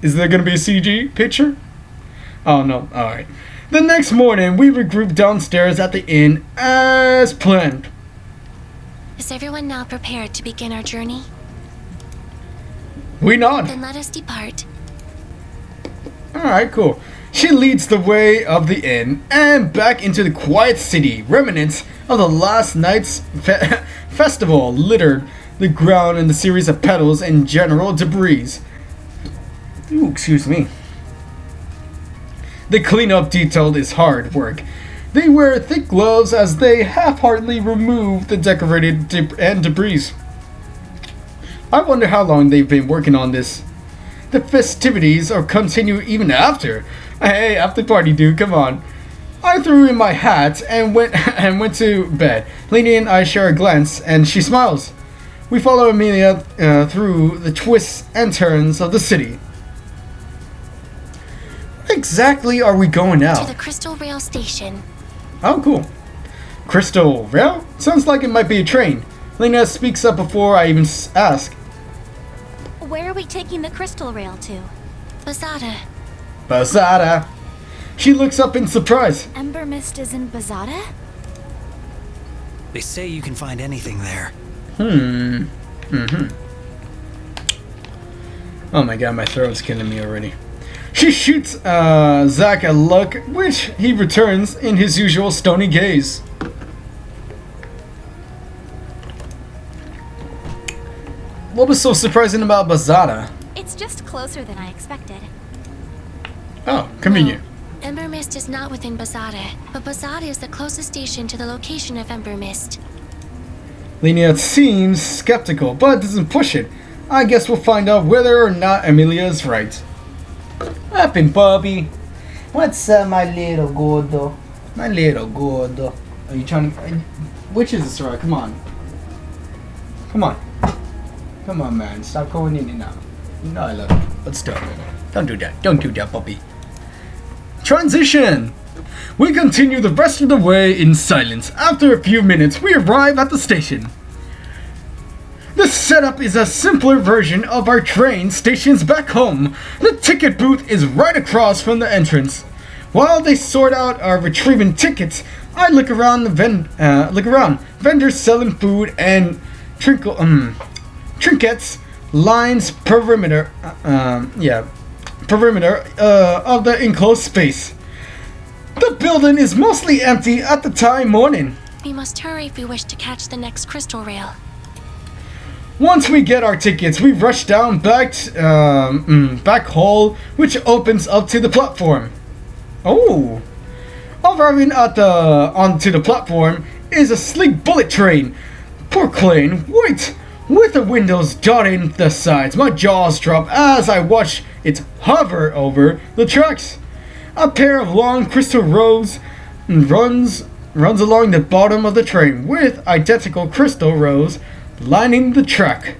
Is there gonna be a CG picture? Oh no, alright. The next morning, we regroup downstairs at the inn as planned. Is everyone now prepared to begin our journey? We nod. Then let us depart. Alright, cool. She leads the way of the inn and back into the quiet city. Remnants of the last night's festival littered the ground in the series of petals and general debris. Ooh, excuse me. The cleanup detail is hard work. They wear thick gloves as they half-heartedly remove the decorated debris. I wonder how long they've been working on this. The festivities are continue even after. Hey, after party, dude, come on. I threw in my hat and went to bed. Lenna and I share a glance, and she smiles. We follow Amilia through the twists and turns of the city. Where exactly are we going now? To the Crystal Rail Station. Oh, cool. Crystal Rail? Sounds like it might be a train. Lenna speaks up before I even ask. Where are we taking the crystal rail to? Bazada. Bazada. She looks up in surprise. Ember Mist is in Bazada? They say you can find anything there. Oh my god, my throat's killing me already. She shoots Zack a look, which he returns in his usual stony gaze. What was so surprising about Bazada? It's just closer than I expected. Oh, convenient. Ember Mist is not within Bazada, but Bazada is the closest station to the location of Ember Mist. Lenna seems skeptical, but doesn't push it. I guess we'll find out whether or not Amilia is right. What happened, Bobby? What's up, my little gordo? My little gordo. Are you trying to... Which is this, right? Come on. Come on. Come on, man. Stop going in and out. You know I love you. But stop it. Don't do that. Don't do that, Bobby. Transition! We continue the rest of the way in silence. After a few minutes, we arrive at the station. The setup is a simpler version of our train stations back home. The ticket booth is right across from the entrance. While they sort out our retrieving tickets, I look around Vendors selling food and trinkets lines perimeter of the enclosed space. The building is mostly empty at the time morning. We must hurry if we wish to catch the next crystal rail. Once we get our tickets, we rush down back hall, which opens up to the platform. Oh! Arriving onto the platform is a sleek bullet train. Porcelain white, with the windows dotting the sides. My jaws drop as I watch it hover over the tracks. A pair of long crystal rows runs along the bottom of the train, with identical crystal rows lining the track.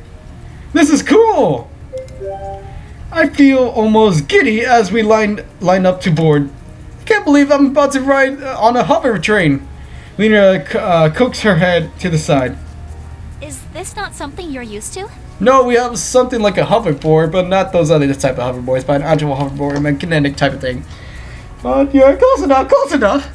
This is cool! I feel almost giddy as we line up to board. I can't believe I'm about to ride on a hover train. Lenna cocks her head to the side. Is this not something you're used to? No, we have something like a hoverboard, but not those other type of hoverboards, but an actual hoverboard, a kinetic type of thing. But yeah, close enough, close enough.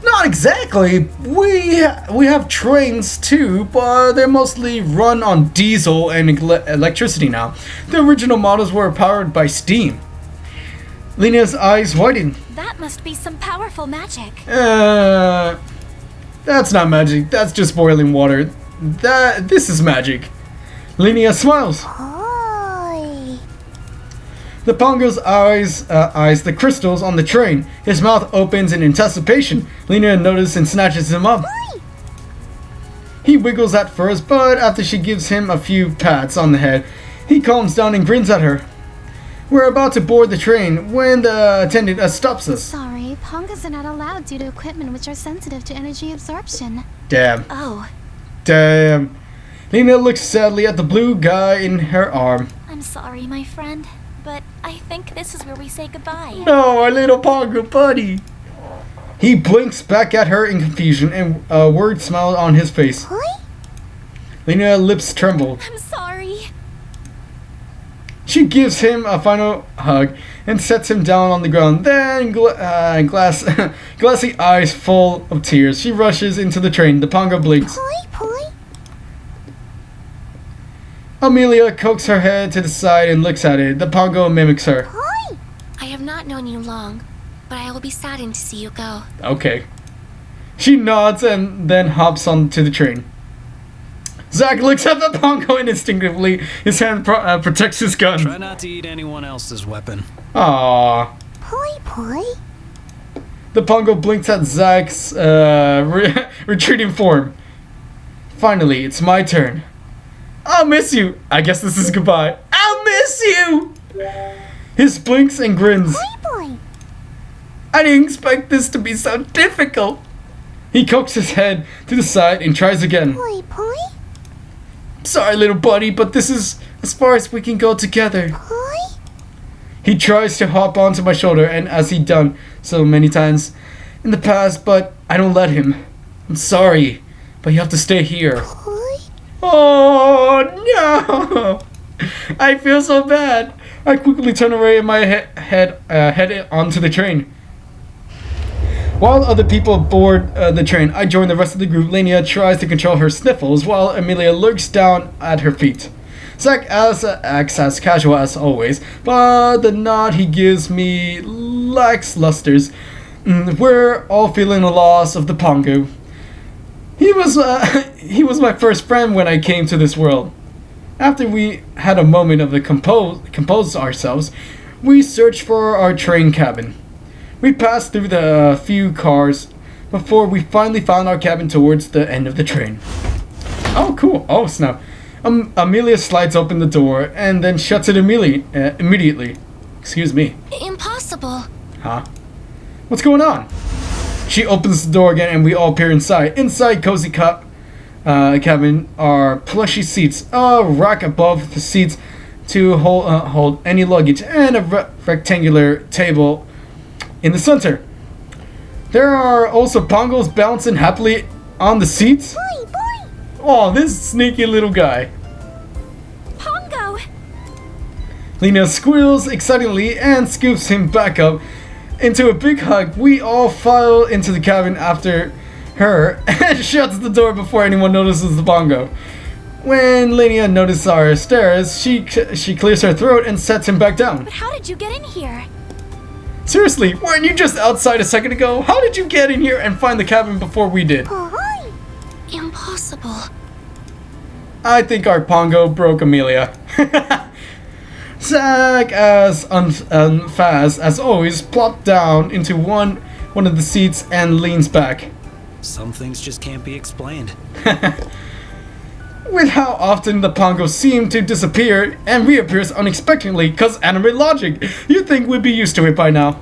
Not exactly. We have trains too, but they're mostly run on diesel and electricity now. The original models were powered by steam. Lenna's eyes widen. That must be some powerful magic. That's not magic. That's just boiling water. This is magic. Lenna smiles. Hi. The Pongo's eyes the crystals on the train. His mouth opens in anticipation. Lenna notices and snatches him up. Hi. He wiggles at first, but after she gives him a few pats on the head, he calms down and grins at her. We're about to board the train when the attendant stops us. Sorry, Pongas are not allowed due to equipment which are sensitive to energy absorption. Damn. Oh. Damn. Lenna looks sadly at the blue guy in her arm. I'm sorry, my friend, but I think this is where we say goodbye. No, our little Pongo buddy. He blinks back at her in confusion, and a worried smile on his face. Hi. Lenna's lips tremble. I'm sorry. She gives him a final hug and sets him down on the ground. Then, glassy eyes full of tears, she rushes into the train. The Pongo blinks. Hi, Poi. Amilia cocks her head to the side and looks at it. The Pongo mimics her. Hi. I have not known you long, but I will be saddened to see you go. Okay. She nods and then hops onto the train. Zack looks at the Pongo and instinctively his hand protects his gun. Try not to eat anyone else's weapon. Aww. Poi. The Pongo blinks at Zack's retreating form. Finally, it's my turn. I'll miss you. I guess this is goodbye. I'll miss you. His blinks and grins. Boy. I didn't expect this to be so difficult. He cocks his head to the side and tries again. Poi. Sorry, little buddy, but this is as far as we can go together. Poi. He tries to hop onto my shoulder, and as he's done so many times in the past, but I don't let him. I'm sorry, but you have to stay here. Poi. Oh, no! I feel so bad. I quickly turn away and my head onto the train. While other people board the train, I join the rest of the group. Lenna tries to control her sniffles while Amilia lurks down at her feet. Zack acts as casual as always, but the nod he gives me lacks lusters. We're all feeling the loss of the Pongo. He was my first friend when I came to this world. After we had a moment of compose ourselves, we searched for our train cabin. We passed through the few cars before we finally found our cabin towards the end of the train. Oh, cool. Oh, snap. Amilia slides open the door and then shuts it immediately. Excuse me. Impossible. Huh? What's going on? She opens the door again and we all peer inside. Inside cozy cabin are plushy seats, a rack above the seats to hold any luggage, and a rectangular table in the center. There are also pongos bouncing happily on the seats. Boy, boy! Oh, this sneaky little guy. Pongo! Lenna squeals excitedly and scoops him back up into a big hug. We all file into the cabin after her and shuts the door before anyone notices the pongo. When Lenna notices our stares, she clears her throat and sets him back down. But how did you get in here? Seriously, weren't you just outside a second ago? How did you get in here and find the cabin before we did? Impossible. I think our pongo broke Amilia. Zack, as unfazed as always, plopped down into one of the seats and leans back. Some things just can't be explained. With how often the pongo seem to disappear and reappears unexpectedly, cause anime logic, you'd think we'd be used to it by now.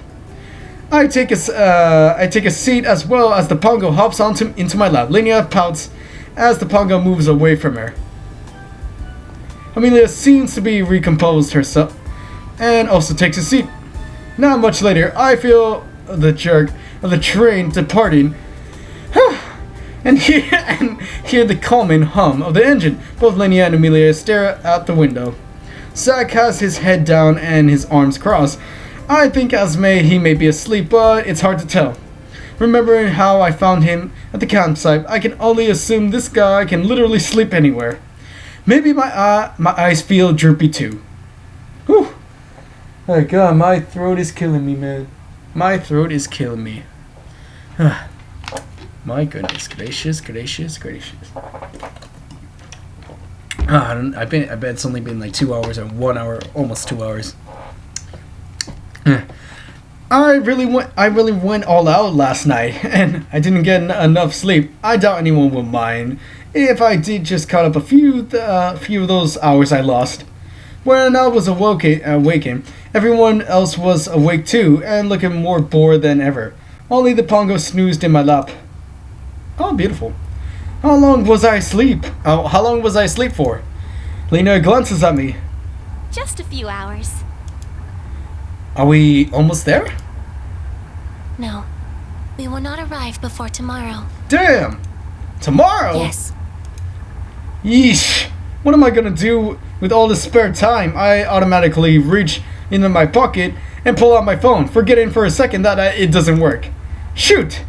I take a seat as well as the pongo hops into my lap. Lenna pouts as the pongo moves away from her. Amilia seems to be recomposed herself and also takes a seat. Not much later, I feel the jerk of the train departing and hear the calming hum of the engine. Both Lenna and Amilia stare out the window. Zack has his head down and his arms crossed. I think he may be asleep, but it's hard to tell. Remembering how I found him at the campsite, I can only assume this guy can literally sleep anywhere. Maybe my eyes feel droopy too. Whew. Oh god, my throat is killing me, man. My throat is killing me. My goodness, gracious. I bet it's only been like 2 hours or 1 hour, almost 2 hours. I really went all out last night, and I didn't get enough sleep. I doubt anyone will mind if I did just cut up a few of those hours I lost. When I was awakened, everyone else was awake too, and looking more bored than ever. Only the pongo snoozed in my lap. Oh, beautiful. How long was I asleep? How long was I asleep for? Lenna glances at me. Just a few hours. Are we almost there? No. We will not arrive before tomorrow. Damn! Tomorrow? Yes. Yeesh. What am I gonna do with all the spare time? I automatically reach into my pocket and pull out my phone, forgetting for a second that it doesn't work. Shoot!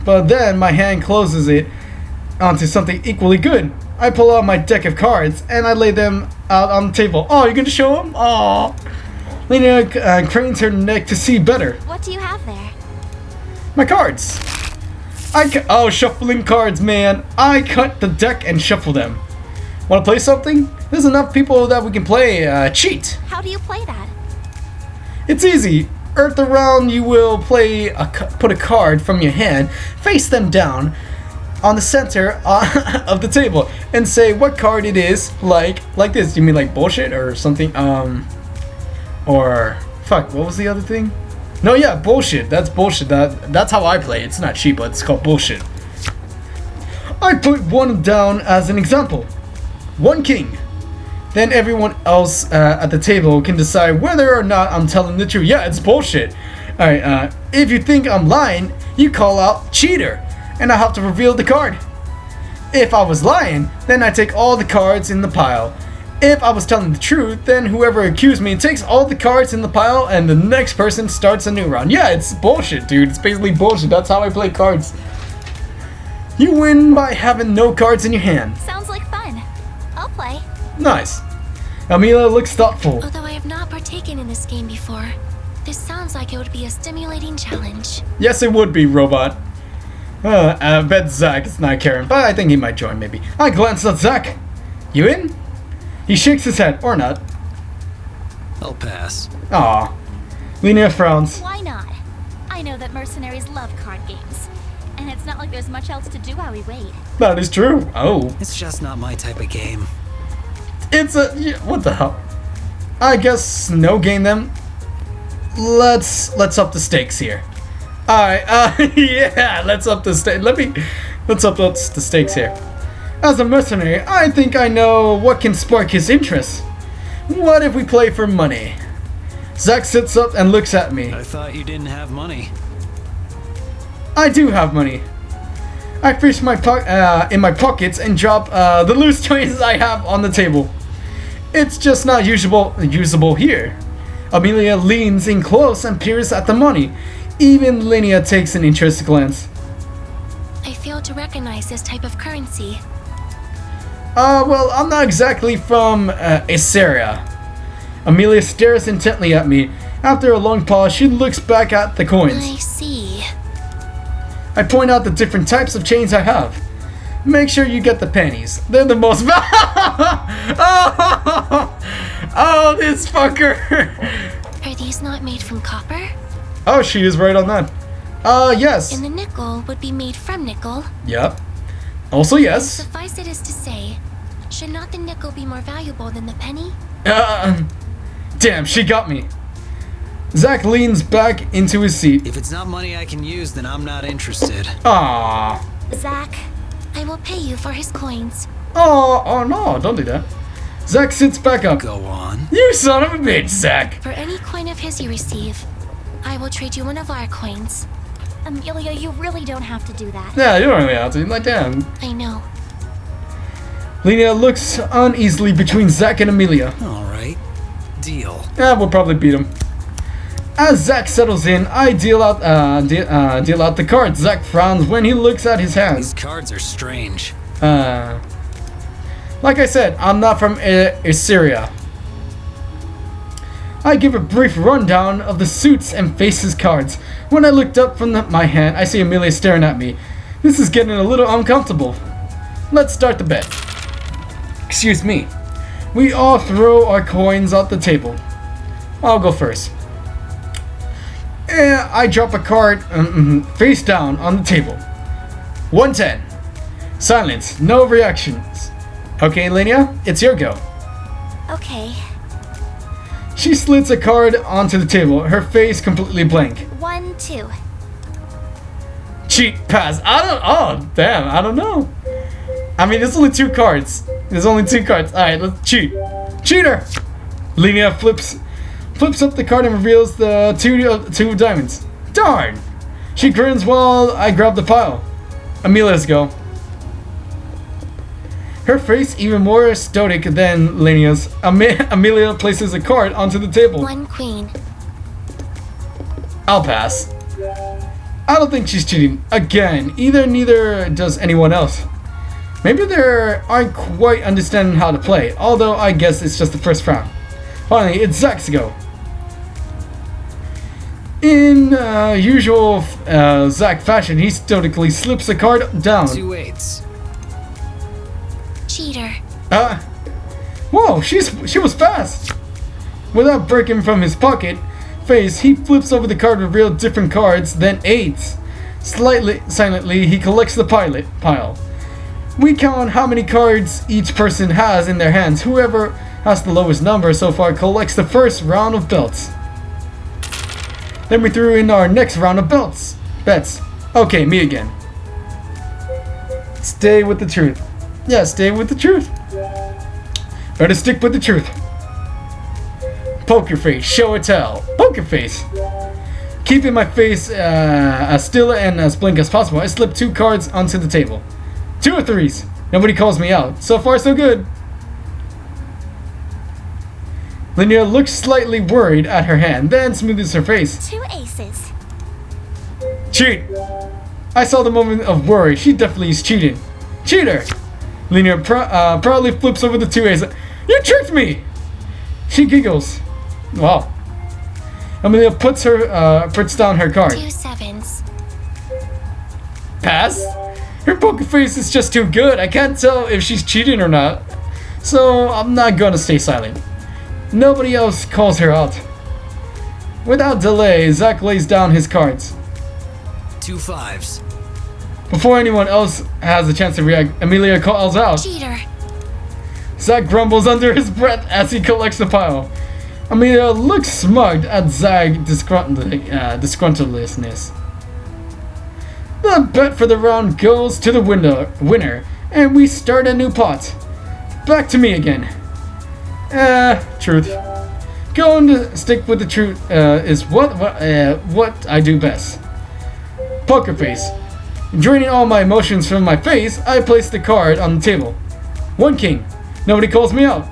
But then my hand closes it onto something equally good. I pull out my deck of cards and I lay them out on the table. Oh, you're gonna show them? Oh. Lenna cranes her neck to see better. What do you have there? My cards. Shuffling cards, man. I cut the deck and shuffle them. Want to play something? There's enough people that we can play cheat. How do you play that? It's easy. Earth around, you will put a card from your hand, face them down on the center of the table, and say what card it is. Like this. You mean like bullshit or something? Or fuck. What was the other thing? No, yeah, bullshit. That's bullshit. That's how I play. It's not cheap, but it's called bullshit. I put one down as an example. One king. Then everyone else at the table can decide whether or not I'm telling the truth. Yeah, it's bullshit. Alright, if you think I'm lying, you call out cheater, and I have to reveal the card. If I was lying, then I take all the cards in the pile, If I was telling the truth, then whoever accused me takes all the cards in the pile and the next person starts a new round. Yeah, it's bullshit, dude. It's basically bullshit. That's how I play cards. You win by having no cards in your hand. Sounds like fun. I'll play. Nice. Amelia looks thoughtful. Although I have not partaken in this game before, this sounds like it would be a stimulating challenge. Yes, it would be, robot. I bet Zack is not caring, but I think he might join, maybe. I glance at Zack. You in? He shakes his head, or not. I'll pass. Aw. Lenna frowns. Why not? I know that mercenaries love card games. And it's not like there's much else to do while we wait. That is true. Oh. It's just not my type of game. It's a... what the hell? I guess no game then. Let's up the stakes here. Alright, yeah, let's up the stakes. Let's up the stakes here. As a mercenary, I think I know what can spark his interest. What if we play for money? Zack sits up and looks at me. I thought you didn't have money. I do have money. I fish in my pockets and drop the loose coins I have on the table. It's just not usable here. Amelia leans in close and peers at the money. Even Lenna takes an interested glance. I fail to recognize this type of currency. Well, I'm not exactly from Assyria. Amelia stares intently at me. After a long pause, she looks back at the coins. I see. I point out the different types of chains I have. Make sure you get the pennies. They're the most oh, this fucker. Are these not made from copper? Oh, she is right on that. Yes. And the nickel would be made from nickel. Yep. Also yes. Suffice it is to say, should not the nickel be more valuable than the penny? Damn, she got me. Zack leans back into his seat. If it's not money I can use, then I'm not interested. Aww. Zack. I will pay you for his coins. Oh no, don't do that. Zack sits back up. Go on. You son of a bitch, Zack. For any coin of his you receive, I will trade you one of our coins. Amelia, you really don't have to do that. Yeah, you don't really have to. Like, damn. I know. Lenna looks uneasily between Zack and Amelia. Alright. Deal. Yeah, we'll probably beat him. As Zack settles in, I deal out the cards. Zack frowns when he looks at his hands. These cards are strange. Like I said, I'm not from Assyria. I give a brief rundown of the suits and faces cards. When I looked up from my hand, I see Amelia staring at me. This is getting a little uncomfortable. Let's start the bet. Excuse me. We all throw our coins out the table. I'll go first. I drop a card face down on the table. 110. Silence. No reactions. Okay, Lenna, it's your go. Okay. She slits a card onto the table, her face completely blank. 1, 2. Cheat, pass. Oh, damn, I don't know. I mean, there's only 2 cards. There's only 2 cards. Alright, let's cheat. Cheater! Lenna flips up the card and reveals the two diamonds. Darn! She grins while I grab the pile. Amelia's go. Her face even more stoic than Lenna's. Amelia places a card onto the table. 1 queen. I'll pass. I don't think she's cheating. Again, neither does anyone else. Maybe they aren't quite understanding how to play, although I guess it's just the first round. Finally, it's Zack's go. In usual Zack fashion, he stoically slips a card down. 2 8s. Cheater. Whoa, she was fast. Without breaking from his pocket face, he flips over the card, reveal different cards, then 8s. Silently, he collects the pile. We count how many cards each person has in their hands. Whoever has the lowest number so far collects the first round of bets. Then we threw in our next round of bets. Okay, me again. Stay with the truth. Yeah, stay with the truth. Better stick with the truth. Poker face, show or tell. Poker face. Keeping my face as still and as blank as possible, I slip 2 cards onto the table. 2 or 3s. Nobody calls me out. So far, so good. Lenna looks slightly worried at her hand, then smoothes her face. 2 aces. Cheat! I saw the moment of worry. She definitely is cheating. Cheater! Lenna proudly flips over the 2 aces. You tricked me! She giggles. Wow. Amilia puts down her card. 2 sevens. Pass? Her poker face is just too good. I can't tell if she's cheating or not. So I'm not gonna stay silent. Nobody else calls her out. Without delay, Zack lays down his cards. 2 5s. Before anyone else has a chance to react, Amilia calls out. Cheater. Zack grumbles under his breath as he collects the pile. Amilia looks smug at Zack's disgruntledness. The bet for the round goes to the winner, and we start a new pot. Back to me again. Truth. Going to stick with the truth is what I do best. Poker face. Draining all my emotions from my face, I place the card on the table. 1 king. Nobody calls me out.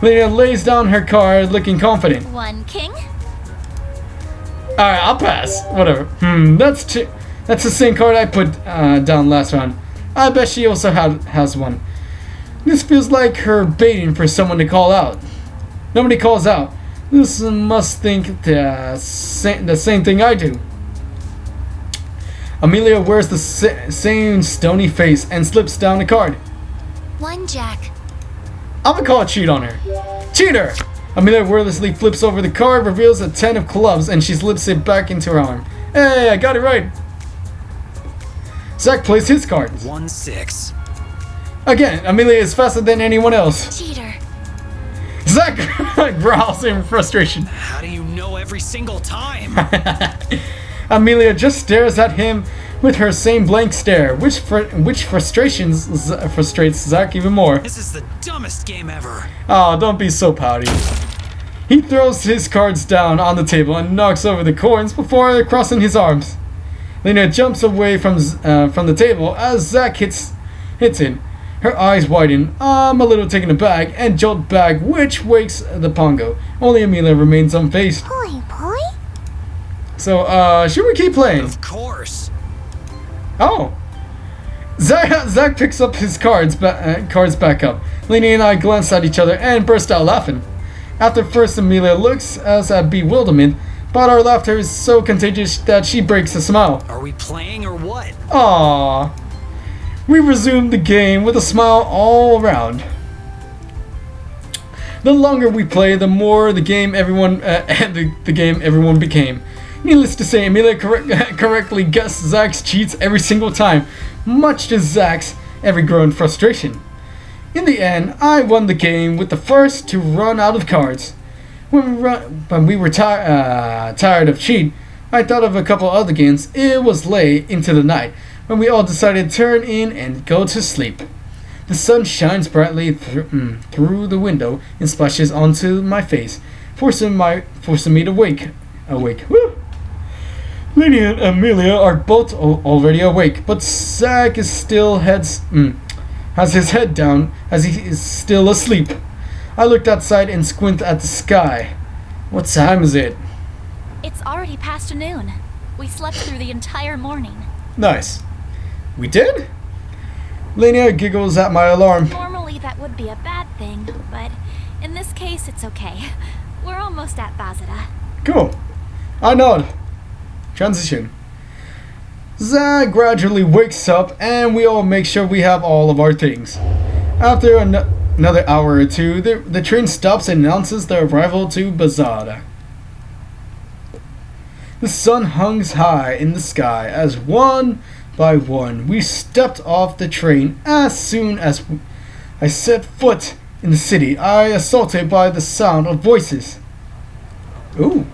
Lenna lays down her card, looking confident. 1 king. Alright, I'll pass. Whatever. That's the same card I put down last round. I bet she also has one. This feels like her baiting for someone to call out. Nobody calls out. This must think the same thing I do. Amilia wears the same stony face and slips down the card. 1 jack. I'm gonna call a cheat on her. Cheater! Amilia wordlessly flips over the card, reveals a 10 of clubs, and she slips it back into her arm. Hey, I got it right! Zack plays his cards. 1 6. Again, Amilia is faster than anyone else. Cheater. Zack growls in frustration. How do you know every single time? Amelia just stares at him with her same blank stare, which frustrates Zack even more. This is the dumbest game ever. Oh, don't be so pouty. He throws his cards down on the table and knocks over the coins before crossing his arms. Lenna jumps away from the table as Zack hits it. Her eyes widen. I'm a little taken aback and jolt back, which wakes the Pongo. Only Amilia remains unfazed. Poi poi. So, should we keep playing? Of course. Oh. Zack picks up his cards back up. Lenna and I glance at each other and burst out laughing. After first, Amilia looks us at bewilderment, but our laughter is so contagious that she breaks a smile. Are we playing or what? Aww. We resume the game with a smile all around. The longer we play, the more the game everyone became. Needless to say, Amilia correctly guessed Zack's cheats every single time, much to Zack's ever-growing frustration. In the end, I won the game with the first to run out of cards. When we were tired of cheat, I thought of a couple other games. It was late into the night when we all decided to turn in and go to sleep. The sun shines brightly through the window and splashes onto my face, forcing me to wake. Woo! Lenna and Amilia are both already awake, but Zack is still has his head down as he is still asleep. I looked outside and squint at the sky. What time is it? It's already past noon. We slept through the entire morning. Nice. We did? Lenna giggles at my alarm. Normally that would be a bad thing, but in this case it's okay. We're almost at Bazada. Cool. I nod. Transition. Zack gradually wakes up and we all make sure we have all of our things. After another hour or two, the train stops and announces the arrival to Bazada. The sun hangs high in the sky as one by one we stepped off the train. As soon as I set foot in the city, I assaulted by the sound of voices. Ooh.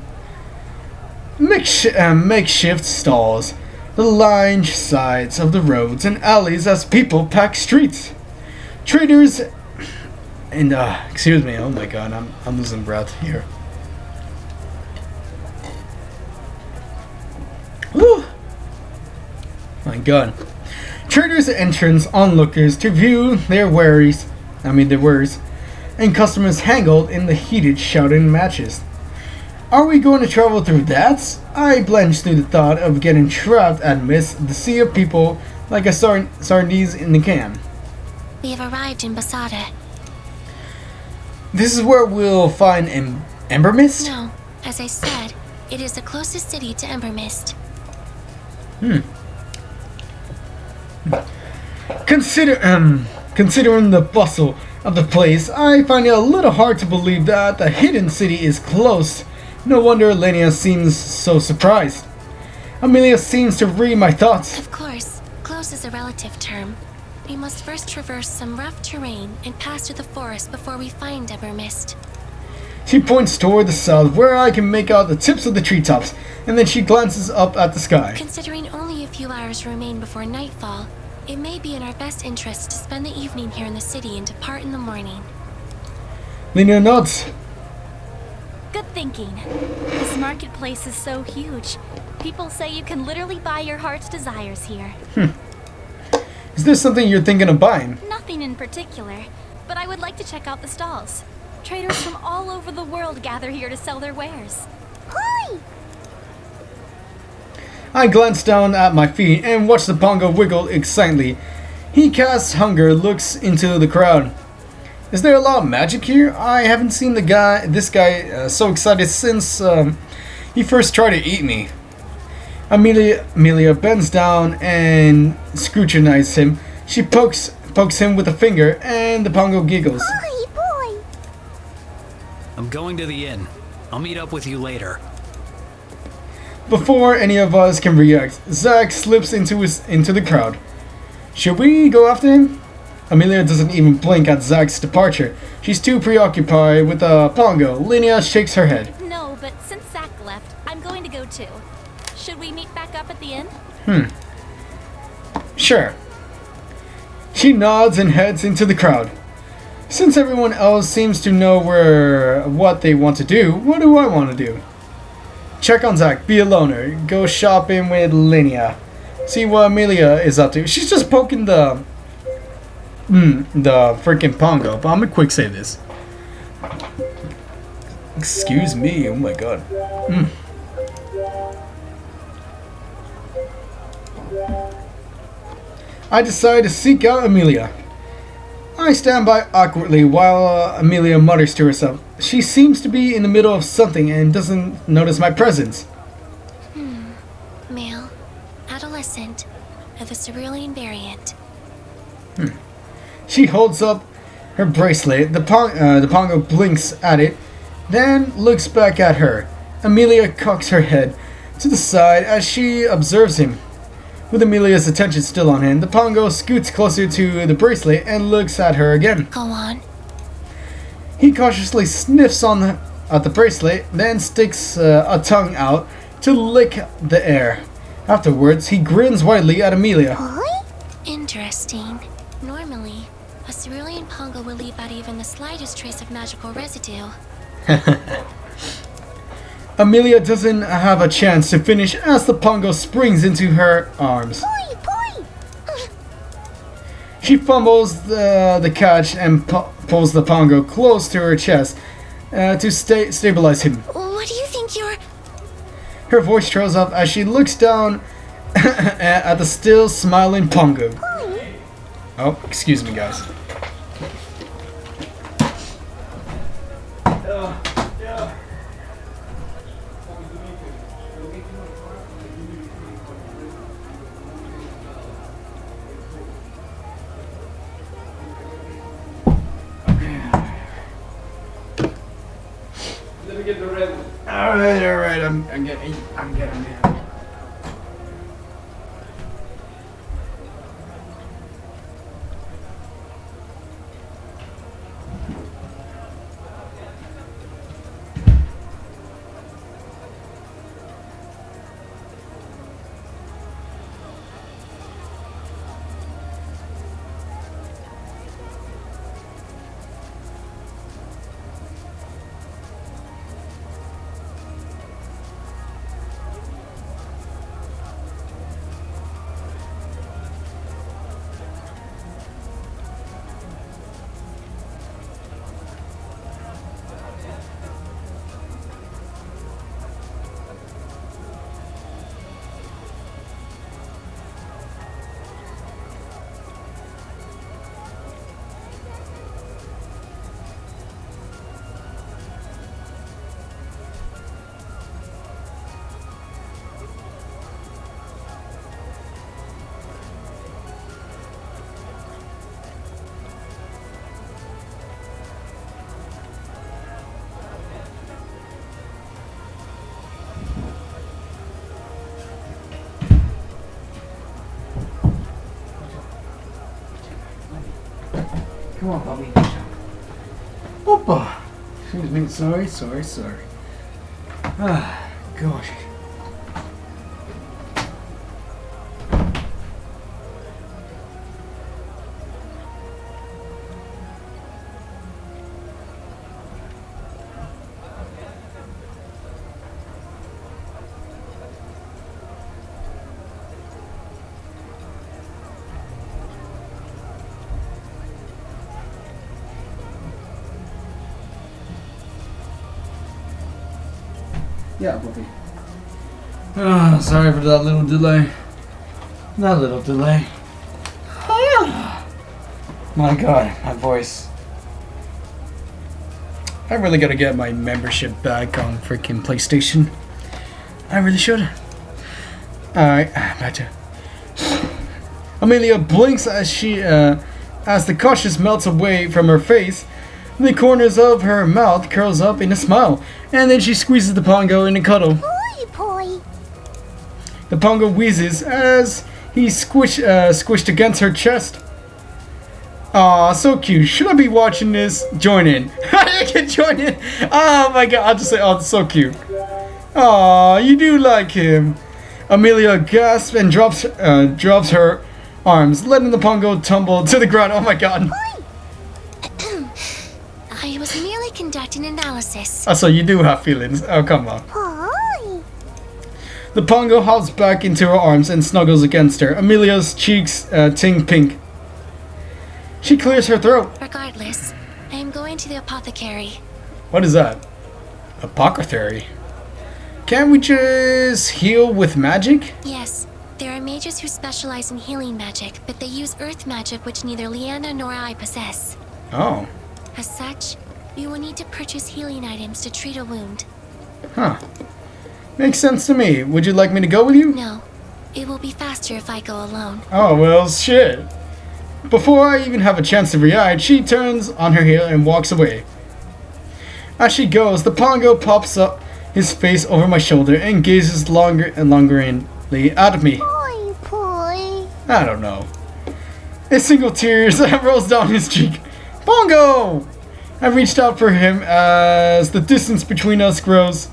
Makeshift stalls, the lined sides of the roads and alleys as people pack streets. Traders and excuse me, oh my god, I'm losing breath here. Whew. My god. Traders entrance onlookers to view their wares. and customers haggled in the heated shouting matches. Are we going to travel through that? I blenched through the thought of getting trapped amidst the sea of people like a sardines in a can. We have arrived in Bazada. This is where we'll find Ember Mist? No, as I said, it is the closest city to Ember Mist. Considering the bustle of the place, I find it a little hard to believe that the hidden city is close. No wonder Lenna seems so surprised. Amilia seems to read my thoughts. Of course, close is a relative term. We must first traverse some rough terrain and pass through the forest before we find Ember Mist. She points toward the south, where I can make out the tips of the treetops, and then she glances up at the sky. Considering only a few hours remain before nightfall, it may be in our best interest to spend the evening here in the city and depart in the morning. Lenna nods. Good thinking. This marketplace is so huge. People say you can literally buy your heart's desires here. Is there something you're thinking of buying? Nothing in particular, but I would like to check out the stalls. Traders from all over the world gather here to sell their wares. Hi! I glance down at my feet and watch the Pongo wiggle excitedly. He casts hunger, looks into the crowd. Is there a lot of magic here? I haven't seen this guy so excited since he first tried to eat me. Amilia bends down and scrutinizes him. She pokes him with a finger, and the Pongo giggles. Hi, boy! I'm going to the inn. I'll meet up with you later. Before any of us can react, Zack slips into the crowd. Should we go after him? Amilia doesn't even blink at Zack's departure. She's too preoccupied with the Pongo. Lenna shakes her head. No, but since Zack left, I'm going to go too. Should we meet back up at the inn? Sure. She nods and heads into the crowd. Since everyone else seems to know what they want to do, what do I want to do? Check on Zack, be a loner, go shopping with Lenna, see what Amilia is up to. She's just poking the freaking Pongo, but I'm gonna quick save this. Excuse me, oh my god. I decide to seek out Amilia. I stand by awkwardly while Amilia mutters to herself. She seems to be in the middle of something and doesn't notice my presence. Male, adolescent, of the cerulean variant. She holds up her bracelet. The Pongo blinks at it, then looks back at her. Amilia cocks her head to the side as she observes him. With Amelia's attention still on him, the Pongo scoots closer to the bracelet and looks at her again. Go on. He cautiously sniffs at the bracelet, then sticks a tongue out to lick the air. Afterwards, he grins widely at Amilia. Interesting. Normally, a cerulean Pongo will leave out even the slightest trace of magical residue. Amilia doesn't have a chance to finish as the Pongo springs into her arms. She fumbles the catch and pulls the Pongo close to her chest to stabilize him. What do you think you're... Her voice trails off as she looks down at the still smiling Pongo. Oh, excuse me, guys. Let me get the red one. All right. I'm getting there. Come on, Bobby. Opa! Excuse me. Sorry. Ah, gosh. Yeah, Bobby. Oh, sorry for that little delay. That little delay. My god, my voice. I really gotta get my membership back on freaking PlayStation. I really should. Alright, back to Amilia blinks as as the cautious melts away from her face. The corners of her mouth curls up in a smile, and then she squeezes the Pongo in a cuddle. Boy. The Pongo wheezes as he's squished against her chest. Aw, so cute. Should I be watching this? Join in. I can join in. Oh my god, I'll just say, oh, it's so cute. Aw, you do like him. Amilia gasps and drops her arms, letting the Pongo tumble to the ground. Oh my god. I was merely conducting analysis. Oh, so you do have feelings. Oh, come on. Boy. The Pongo hops back into her arms and snuggles against her. Amelia's cheeks ting pink. She clears her throat. Regardless, I am going to the apothecary. What is that? Apothecary? Can't we just heal with magic? Yes, there are mages who specialize in healing magic, but they use earth magic which neither Lenna nor I possess. Oh. As such, you will need to purchase healing items to treat a wound. Huh. Makes sense to me. Would you like me to go with you? No. It will be faster if I go alone. Oh, well, shit. Before I even have a chance to react, she turns on her heel and walks away. As she goes, the Pongo pops up his face over my shoulder and gazes longer and longeringly at me. Boy. I don't know. A single tear rolls down his cheek. Pongo! I reached out for him as the distance between us grows.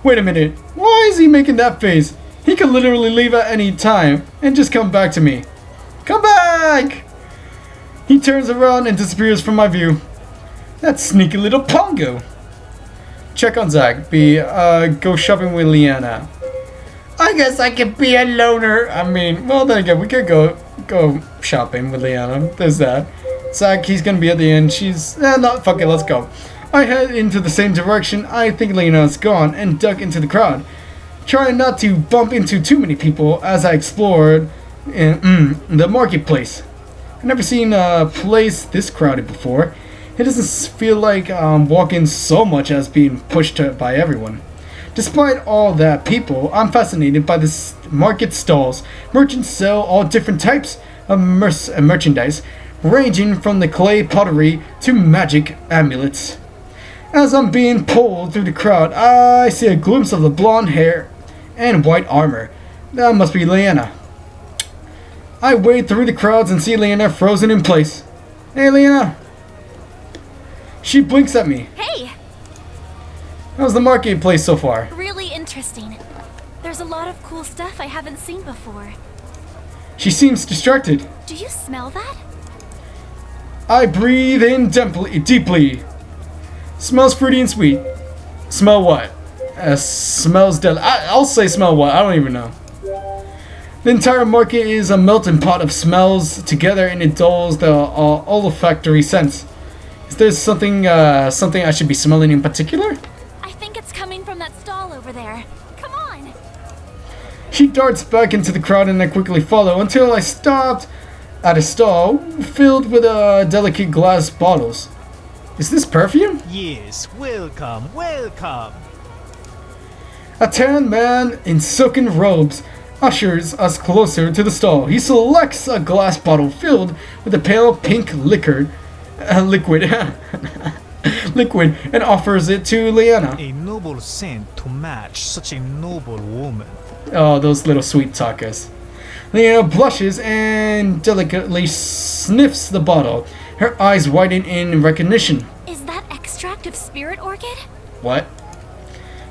Wait a minute, why is he making that face? He could literally leave at any time and just come back to me. Come back! He turns around and disappears from my view. That sneaky little Pongo. Check on Zack. Go shopping with Lenna. I guess I could be a loner. I mean, well then again, we could go shopping with Lenna. There's that. Zack, he's gonna be at the end. She's not fuck it, let's go. I head into the same direction. I think Lena's gone and duck into the crowd, trying not to bump into too many people as I explored in the marketplace. I've never seen a place this crowded before. It doesn't feel like walking so much as being pushed by everyone. Despite all that people, I'm fascinated by the market stalls. Merchants sell all different types of merchandise, ranging from the clay pottery to magic amulets. As I'm being pulled through the crowd, I see a glimpse of the blonde hair and white armor. That must be Lenna. I wade through the crowds and see Lenna frozen in place. Hey, Lenna. She blinks at me. Hey! How's the marketplace so far? Really interesting. There's a lot of cool stuff I haven't seen before. She seems distracted. Do you smell that? I breathe in deeply. Smells fruity and sweet. Smell what? Smells I'll say smell what? I don't even know. The entire market is a melting pot of smells together and it dulls the olfactory sense. Is there something I should be smelling in particular? I think it's coming from that stall over there. Come on! She darts back into the crowd and I quickly follow until I stopped at a stall filled with delicate glass bottles. Is this perfume? Yes, welcome. A tan man in silken robes ushers us closer to the stall. He selects a glass bottle filled with a pale pink liquid and offers it to Lenna. A noble scent to match such a noble woman. Oh, those little sweet talkers. Lenna blushes and delicately sniffs the bottle. Her eyes widen in recognition. Is that extract of spirit orchid? What?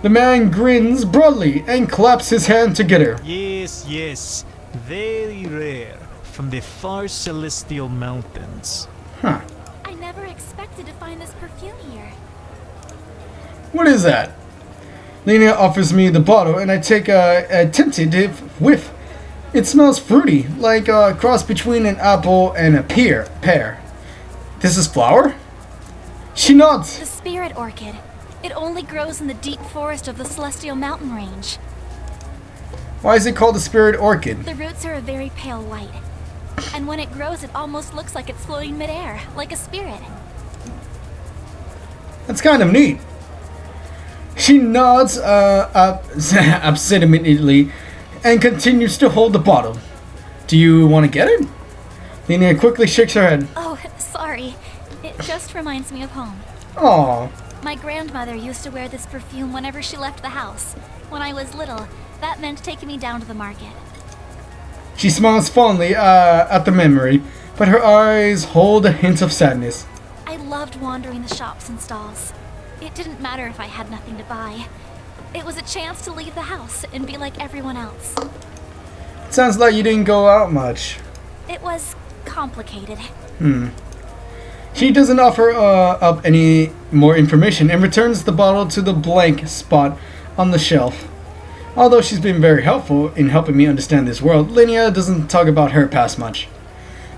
The man grins broadly and claps his hand together. Yes, yes. Very rare. From the far celestial mountains. Huh. I never expected to find this perfume here. What is that? Lenna offers me the bottle and I take a tentative whiff. It smells fruity, like a cross between an apple and a pear. This is flower? She nods. The spirit orchid. It only grows in the deep forest of the celestial mountain range. Why is it called the spirit orchid? The roots are a very pale white. And when it grows, it almost looks like it's floating midair, like a spirit. That's kind of neat. She nods absentmindedly and continues to hold the bottle. Do you want to get it? Lenna quickly shakes her head. Oh, sorry. It just reminds me of home. Aww. My grandmother used to wear this perfume whenever she left the house. When I was little, that meant taking me down to the market. She smiles fondly at the memory, but her eyes hold a hint of sadness. I loved wandering the shops and stalls. It didn't matter if I had nothing to buy. It was a chance to leave the house and be like everyone else. It sounds like you didn't go out much. It was complicated. She doesn't offer up any more information and returns the bottle to the blank spot on the shelf. Although she's been very helpful in helping me understand this world, Lenna doesn't talk about her past much.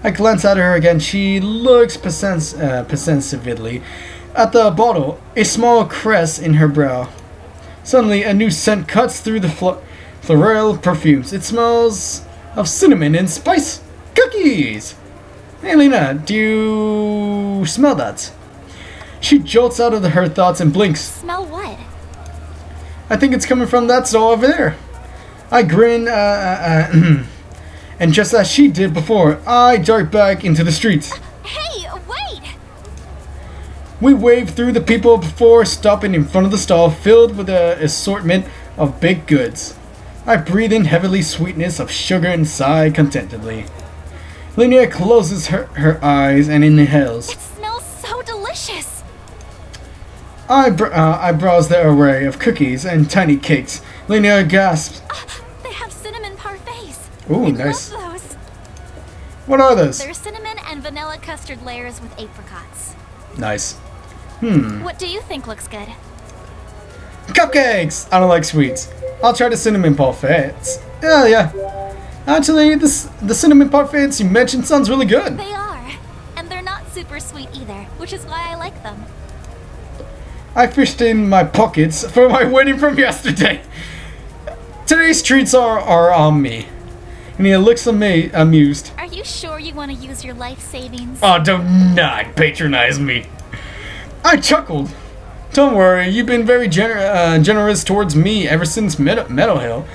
I glance at her again. She looks possessively at the bottle, a small crest in her brow. Suddenly, a new scent cuts through the floral perfumes. It smells of cinnamon and spice cookies. Hey, Lenna, do you smell that? She jolts out of her thoughts and blinks. Smell what? I think it's coming from that stall over there. I grin, and just as she did before, I dart back into the streets. Hey, wait! We wave through the people before stopping in front of the stall filled with an assortment of baked goods. I breathe in heavily sweetness of sugar and sigh contentedly. Lenna closes her eyes and inhales. It smells so delicious! I browse the array of cookies and tiny cakes. Lenna gasps. They have cinnamon parfaits. Ooh, I nice. love those. What are those? They're cinnamon and vanilla custard layers with apricots. Nice. What do you think looks good? Cupcakes! I don't like sweets. I'll try the cinnamon parfaits. Yeah. Actually, the cinnamon parfaits you mentioned sounds really good. They are. And they're not super sweet either, which is why I like them. I fished in my pockets for my wedding from yesterday. Today's treats are on me. And he looks amused. Are you sure you want to use your life savings? Oh, do not patronize me. I chuckled. Don't worry, you've been very generous towards me ever since Meadow Hill.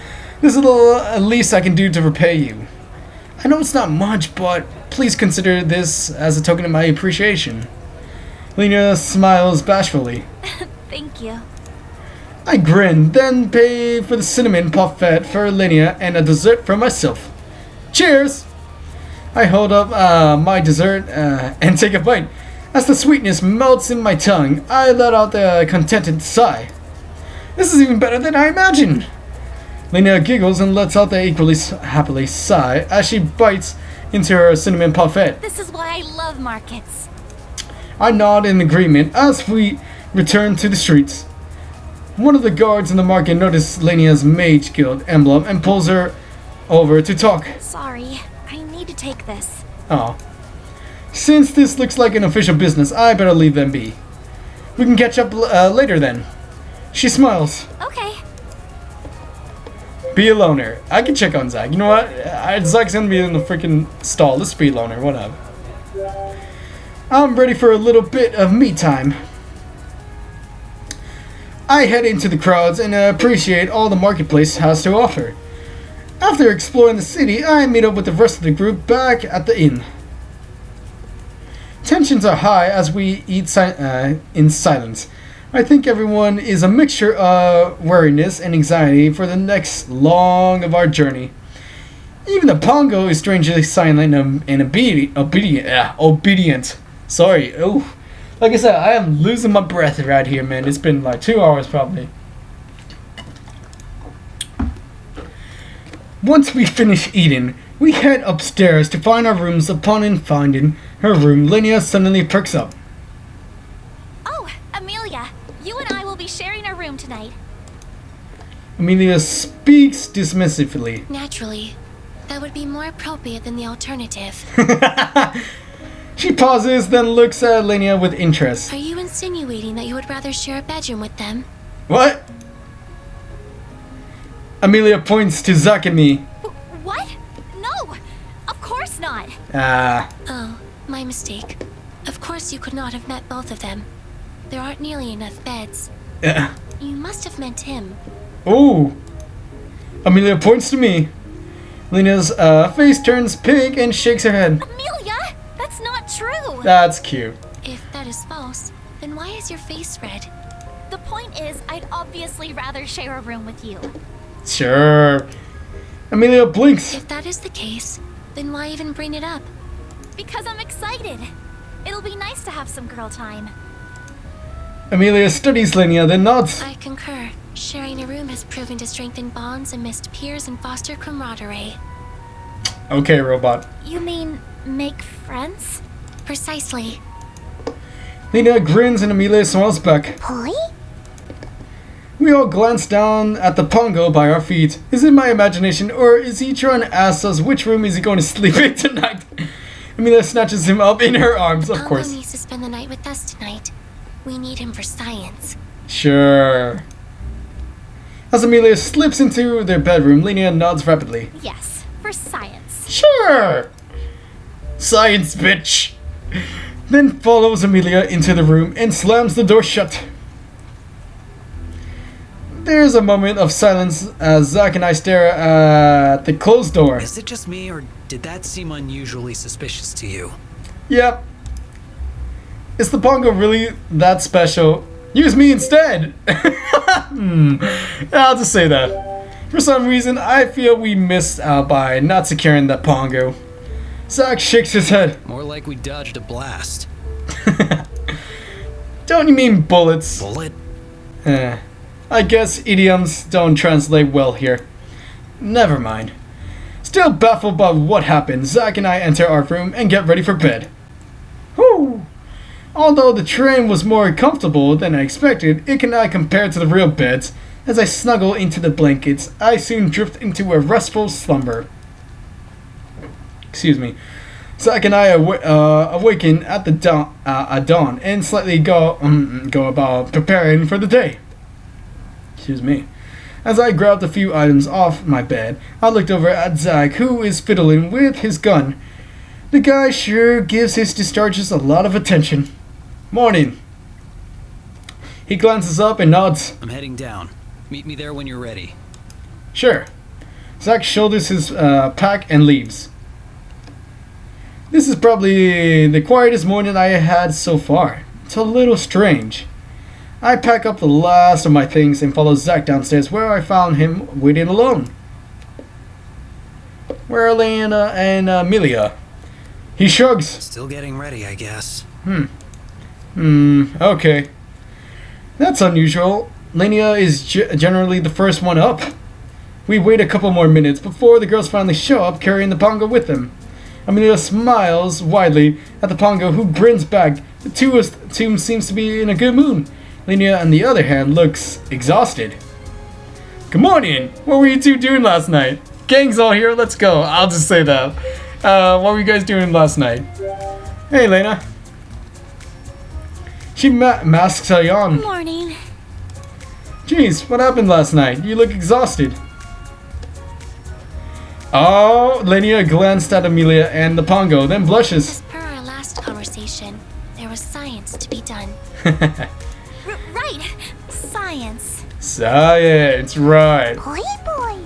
This is the least I can do to repay you. I know it's not much, but please consider this as a token of my appreciation. Lenna smiles bashfully. Thank you. I grin, then pay for the cinnamon parfait for Lenna and a dessert for myself. Cheers! I hold up my dessert and take a bite. As the sweetness melts in my tongue, I let out a contented sigh. This is even better than I imagined. Lenna giggles and lets out the equally happily sigh as she bites into her cinnamon parfait. This is why I love markets. I nod in agreement as we return to the streets. One of the guards in the market notices Lenna's Mage Guild emblem and pulls her over to talk. Sorry, I need to take this. Oh. Since this looks like an official business, I better leave them be. We can catch up later then. She smiles. Okay. Be a loner. I can check on Zack. You know what? Zack's gonna be in the freaking stall. Let's be a loner. Whatever. I'm ready for a little bit of me time. I head into the crowds and appreciate all the marketplace has to offer. After exploring the city, I meet up with the rest of the group back at the inn. Tensions are high as we eat in silence. I think everyone is a mixture of weariness and anxiety for the next long of our journey. Even the Pongo is strangely silent and obedient. Sorry. Oh, like I said, I am losing my breath right here, man. It's been like 2 hours probably. Once we finish eating, we head upstairs to find our rooms. Upon finding her room, Lenna suddenly perks up. Oh, Amilia, you and I will be sharing a room tonight. Amilia speaks dismissively. Naturally. That would be more appropriate than the alternative. She pauses, then looks at Lenna with interest. Are you insinuating that you would rather share a bedroom with them? What? Amelia points to Zack and me. What? No, of course not. Oh, my mistake. Of course you could not have met both of them. There aren't nearly enough beds. You must have meant him. Oh. Amelia points to me. Lena's face turns pink and shakes her head. Amilia, that's not true. That's cute. If that is false, then why is your face red? The point is, I'd obviously rather share a room with you. Sure. Amelia blinks. If that is the case, then why even bring it up? Because I'm excited. It'll be nice to have some girl time. Amelia studies Lenna, then nods. I concur. Sharing a room has proven to strengthen bonds amidst peers and foster camaraderie. Okay, robot. You mean make friends? Precisely. Lenna grins and Amelia smiles back. Boy? We all glance down at the pongo by our feet. Is it my imagination, or is he trying to ask us which room is he going to sleep in tonight? Amelia snatches him up in her arms, of Pongo course. needs to spend the night with us tonight. We need him for science. Sure. As Amelia slips into their bedroom, Lenna nods rapidly. Yes, for science. Sure! Science, bitch! Then follows Amelia into the room and slams the door shut. There's a moment of silence as Zack and I stare at the closed door. Is it just me, or did that seem unusually suspicious to you? Yep. Is the pongo really that special? Use me instead! I'll just say that. For some reason, I feel we missed out by not securing that pongo. Zack shakes his head. More like we dodged a blast. Don't you mean bullets? Bullet? I guess idioms don't translate well here. Never mind. Still baffled by what happened, Zack and I enter our room and get ready for bed. Whew! Although the train was more comfortable than I expected, it cannot compare to the real beds. As I snuggle into the blankets, I soon drift into a restful slumber. Excuse me. Zack and I awaken at the dawn and slightly go about preparing for the day. Excuse me. As I grabbed a few items off my bed, I looked over at Zack, who is fiddling with his gun. The guy sure gives his discharges a lot of attention. Morning. He glances up and nods. I'm heading down. Meet me there when you're ready. Sure. Zack shoulders his pack and leaves. This is probably the quietest morning I had so far. It's a little strange. I pack up the last of my things and follow Zack downstairs, where I found him waiting alone. Where are Lenna and Amilia? He shrugs. Still getting ready, I guess. Okay. That's unusual. Lenna is generally the first one up. We wait a couple more minutes before the girls finally show up, carrying the pongo with them. Amelia smiles widely at the pongo, who grins back. The two seems to be in a good mood. Lenna, on the other hand, looks exhausted. Good morning! What were you two doing last night? Gang's all here, let's go. I'll just say that. What were you guys doing last night? Hey, Lenna. She masks a yawn. Morning. Jeez, what happened last night? You look exhausted. Oh, Lenna glanced at Amelia and the pongo, then blushes. As per our last conversation, there was science to be done. Right. Science. Science, right. Boy.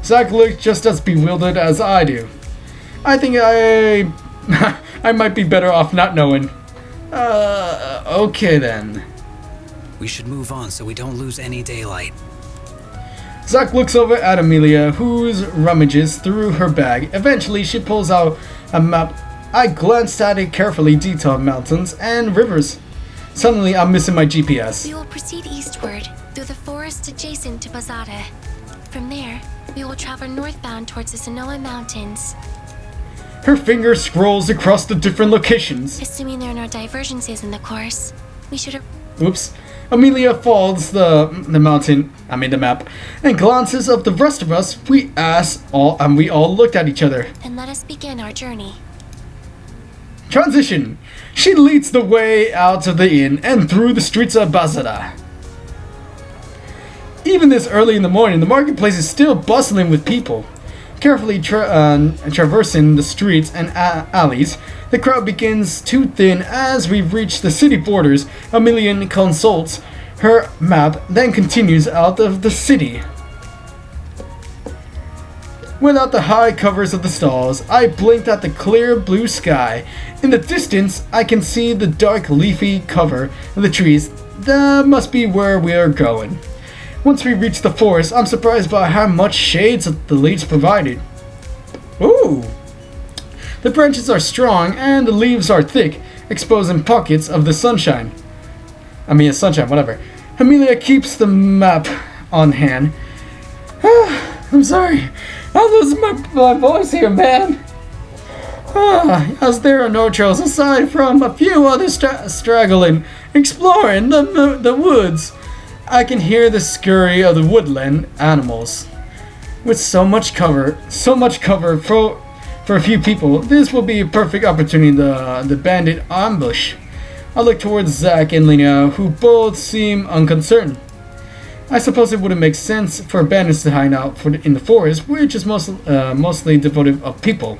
Zack looks just as bewildered as I do. I think I might be better off not knowing. Okay then. We should move on so we don't lose any daylight. Zack looks over at Amelia, who rummages through her bag. Eventually, she pulls out a map I glanced at it carefully detailed mountains and rivers. Suddenly, I'm missing my GPS. We will proceed eastward through the forest adjacent to Bazada. From there, we will travel northbound towards the Sonoa Mountains. Her finger scrolls across the different locations. Assuming there are no divergences in the course, we should... Oops. Amilia follows the map, and glances of the rest of us. We all looked at each other. Then let us begin our journey. Transition. She leads the way out of the inn and through the streets of Bazada. Even this early in the morning, the marketplace is still bustling with people. Carefully traversing the streets and alleys, the crowd begins to thin as we reach the city borders. Amilia consults her map, then continues out of the city. Without the high covers of the stalls, I blinked at the clear blue sky. In the distance, I can see the dark leafy cover of the trees. That must be where we are going. Once we reach the forest, I'm surprised by how much shades the leaves provided. Ooh! The branches are strong and the leaves are thick, exposing pockets of the sunshine. Whatever. Amilia keeps the map on hand. I'm sorry. I'm losing my voice here, man. As there are no trails aside from a few others straggling, exploring the woods. I can hear the scurry of the woodland animals. With so much cover for a few people, this will be a perfect opportunity the bandit ambush. I look towards Zack and Lenna, who both seem unconcerned. I suppose it wouldn't make sense for bandits to hide out in the forest, which is mostly devoted of people.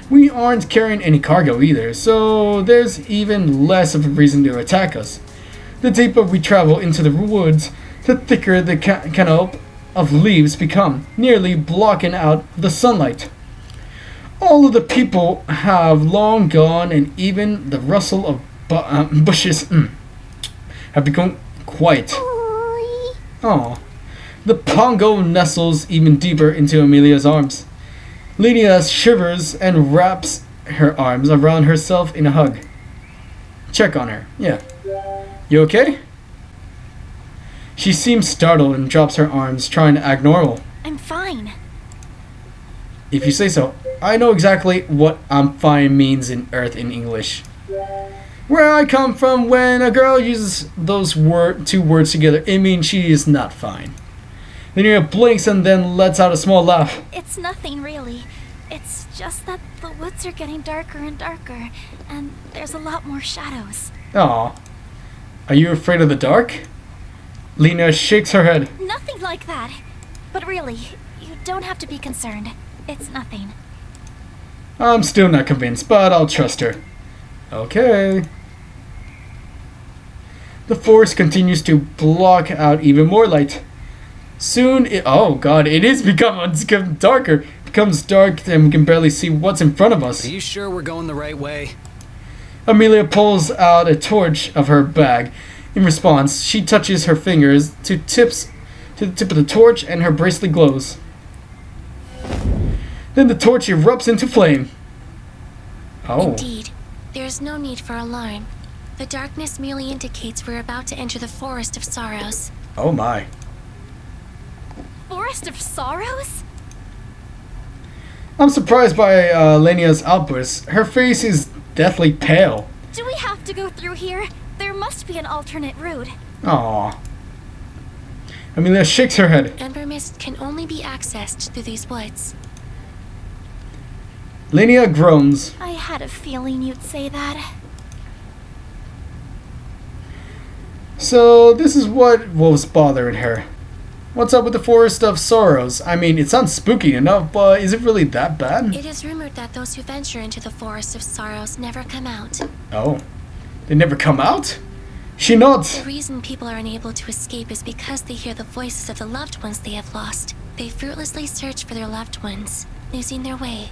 We aren't carrying any cargo either, so there's even less of a reason to attack us. The deeper we travel into the woods, the thicker the canopy of leaves become, nearly blocking out the sunlight. All of the people have long gone, and even the rustle of bushes have become quiet. Aww. The Pongo nestles even deeper into Amelia's arms. Lenna shivers and wraps her arms around herself in a hug. Check on her. Yeah. You okay? She seems startled and drops her arms, trying to act normal. I'm fine. If you say so. I know exactly what I'm fine means in Earth in English. Where I come from, when a girl uses those two words together, it means she is not fine. Lenna blinks and then lets out a small laugh. It's nothing really. It's just that the woods are getting darker and darker, and there's a lot more shadows. Aw. Are you afraid of the dark? Lenna shakes her head. Nothing like that. But really, you don't have to be concerned. It's nothing. I'm still not convinced, but I'll trust her. Okay. The forest continues to block out even more light. Soon oh god, it is becoming darker. It becomes dark and we can barely see what's in front of us. Are you sure we're going the right way? Amilia pulls out a torch of her bag. In response, she touches her fingers to the tip of the torch and her bracelet glows. Then the torch erupts into flame. Oh. Indeed, there is no need for alarm. The darkness merely indicates we're about to enter the Forest of Sorrows. Oh my. Forest of Sorrows? I'm surprised by Lenna's outburst. Her face is deathly pale. Do we have to go through here? There must be an alternate route. Aww. Amilia shakes her head. Ember Mist can only be accessed through these woods. Lenna groans. I had a feeling you'd say that. So this is what was bothering her. What's up with the Forest of Sorrows? I mean, it sounds spooky enough, but is it really that bad? It is rumored that those who venture into the Forest of Sorrows never come out. Oh. They never come out? She nods. The reason people are unable to escape is because they hear the voices of the loved ones they have lost. They fruitlessly search for their loved ones, losing their way,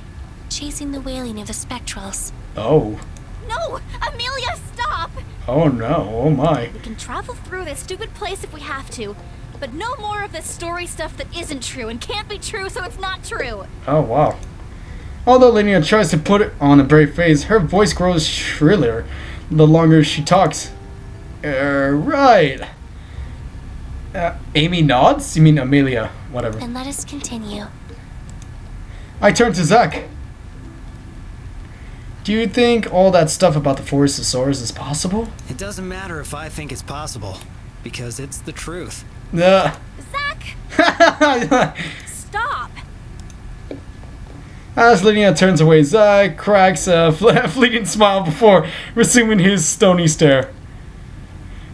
chasing the wailing of the spectrals. Oh. No! Amilia, stop! Oh no, oh my. We can travel through this stupid place if we have to, but no more of this story stuff that isn't true and can't be true, so it's not true. Oh wow. Although Lenna tries to put on a brave face, her voice grows shriller the longer she talks. Right. Amy nods? You mean Amilia? Whatever. Then let us continue. I turn to Zack. Do you think all that stuff about the forest of swords is possible? It doesn't matter if I think it's possible, because it's the truth. Zack! Stop! As Lenna turns away, Zack cracks a fleeting smile before resuming his stony stare.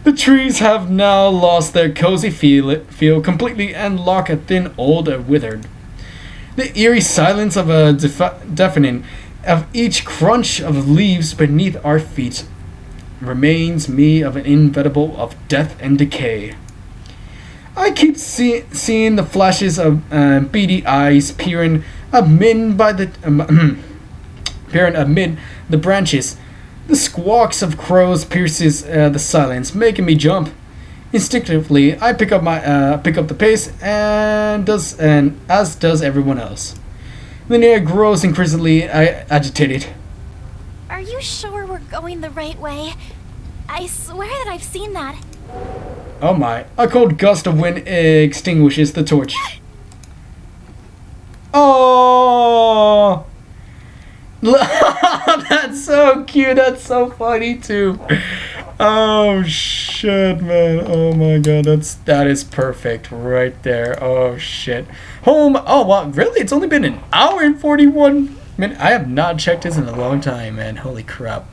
The trees have now lost their cozy feel completely and look a thin, old, and withered. The eerie silence of a deafening of each crunch of leaves beneath our feet reminds me of an inevitable of death and decay. I keep seeing the flashes of beady eyes peering amid the branches. The squawks of crows pierces the silence, making me jump. Instinctively, I pick up the pace, as does everyone else. Lenna grows increasingly agitated. Are you sure we're going the right way? I swear that I've seen that. Oh my. A cold gust of wind extinguishes the torch. Oh! That's so cute. That's so funny too. Oh shit, man. Oh my god, that is perfect right there. Oh shit. Home. Oh wow, really? It's only been an hour and 41 minutes. I have not checked this in a long time, man. Holy crap.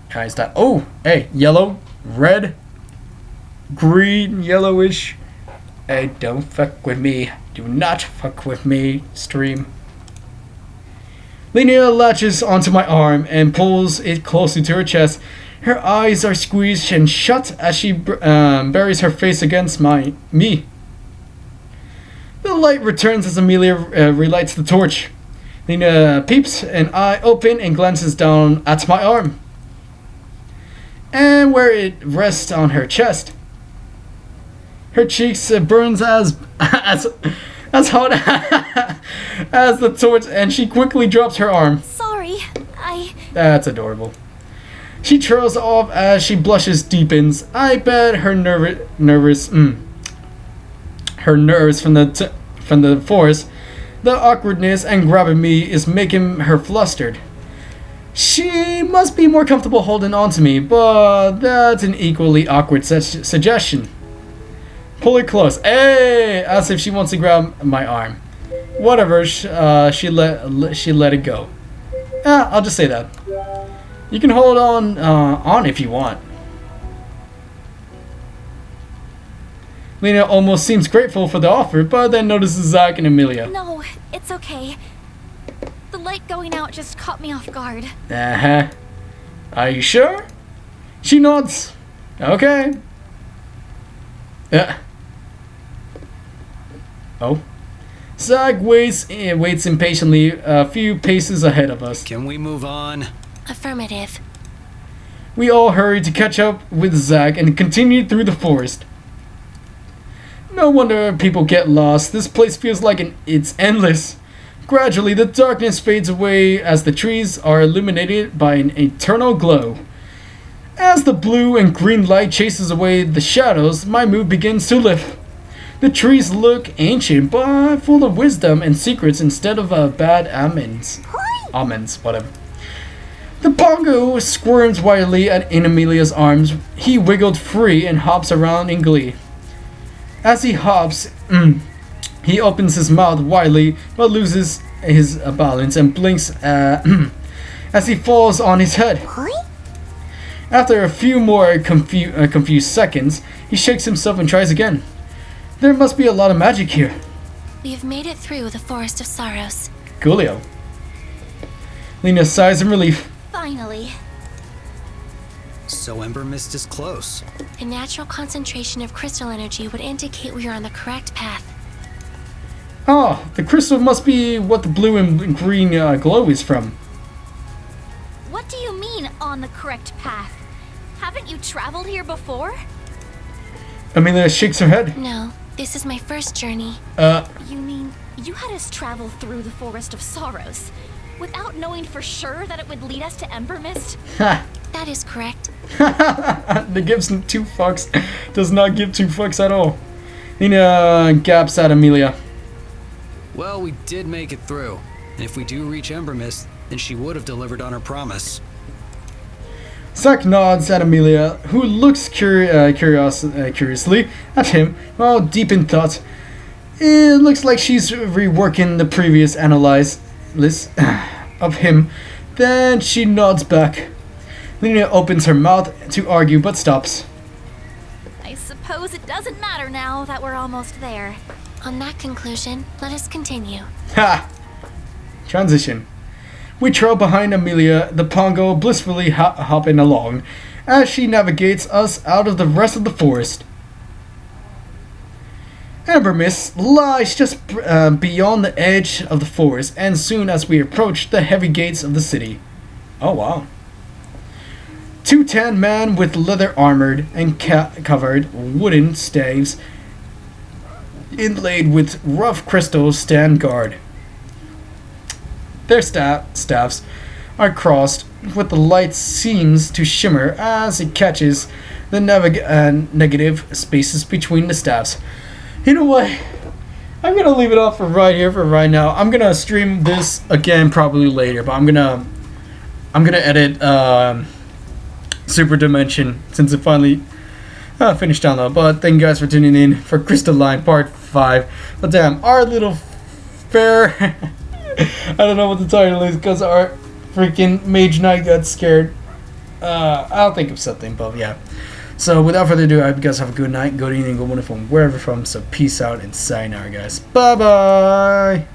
Guys, that. Oh, hey, yellow, red, green, yellowish. Hey, don't fuck with me. Do not fuck with me, stream. Lenna latches onto my arm and pulls it closely to her chest. Her eyes are squeezed and shut as she buries her face against me. The light returns as Amilia relights the torch. Lenna peeps, an eye open and glances down at my arm, and where it rests on her chest. Her cheeks burns as hot as the torch, and she quickly drops her arm. Sorry, That's adorable. She trails off as she blushes deepens. I bet her nerves from the force, the awkwardness and grabbing me is making her flustered. She must be more comfortable holding on to me, but that's an equally awkward suggestion. Pull her close, hey, as if she wants to grab my arm. Whatever, she let it go. I'll just say that. You can hold on if you want. Lenna almost seems grateful for the offer, but then notices Zack and Amilia. No, it's okay. The light going out just caught me off guard. Uh-huh. Are you sure? She nods. Okay. Oh. Zack waits impatiently a few paces ahead of us. Can we move on? Affirmative. We all hurry to catch up with Zack and continue through the forest. No wonder people get lost. This place feels like it's endless. Gradually, the darkness fades away as the trees are illuminated by an eternal glow. As the blue and green light chases away the shadows, my mood begins to lift. The trees look ancient, but full of wisdom and secrets instead of bad omens. Whatever. The pongo squirms wildly in Amelia's arms. He wiggled free and hops around in glee. As he hops, he opens his mouth widely, but loses his balance and blinks as he falls on his head. After a few more confused seconds, he shakes himself and tries again. There must be a lot of magic here. We have made it through the Forest of Sorrows. Coolio. Lenna sighs in relief. Finally. So Ember Mist is close. A natural concentration of crystal energy would indicate we are on the correct path. Ah, the crystal must be what the blue and green glow is from. What do you mean, on the correct path? Haven't you traveled here before? Amilia shakes her head. No, this is my first journey. You mean you had us travel through the Forest of Sorrows without knowing for sure that it would lead us to Ember Mist? That is correct. The gives two fucks does not give two fucks at all. Nina gaps at Amilia. Well, we did make it through. And if we do reach Ember Mist, then she would have delivered on her promise. Zack nods at Amilia, who looks curiously at him while deep in thought. It looks like she's reworking the previous analysis of him. Then she nods back. Lena opens her mouth to argue but stops. I suppose it doesn't matter now that we're almost there. On that conclusion, let us continue. Ha! Transition. We trail behind Amilia, the Pongo blissfully hopping along as she navigates us out of the rest of the forest. Ember Mist lies just beyond the edge of the forest, and soon as we approach the heavy gates of the city. Oh wow. Two tan men with leather armored and covered wooden staves inlaid with rough crystals stand guard. Their staffs are crossed with the light seems to shimmer as it catches the negative spaces between the staffs. You know what? I'm gonna leave it off for right here for right now. I'm gonna stream this again probably later, but I'm gonna edit Super Dimension since it finally finished download. But thank you guys for tuning in for Crystalline Part 5. But damn, our little fair I don't know what the title is because our freaking MAGE-KNIGHT got scared. I'll think of something, but yeah. So without further ado, I hope you guys have a good night, good evening, good morning from wherever from. So peace out and sayonara, guys. Bye bye.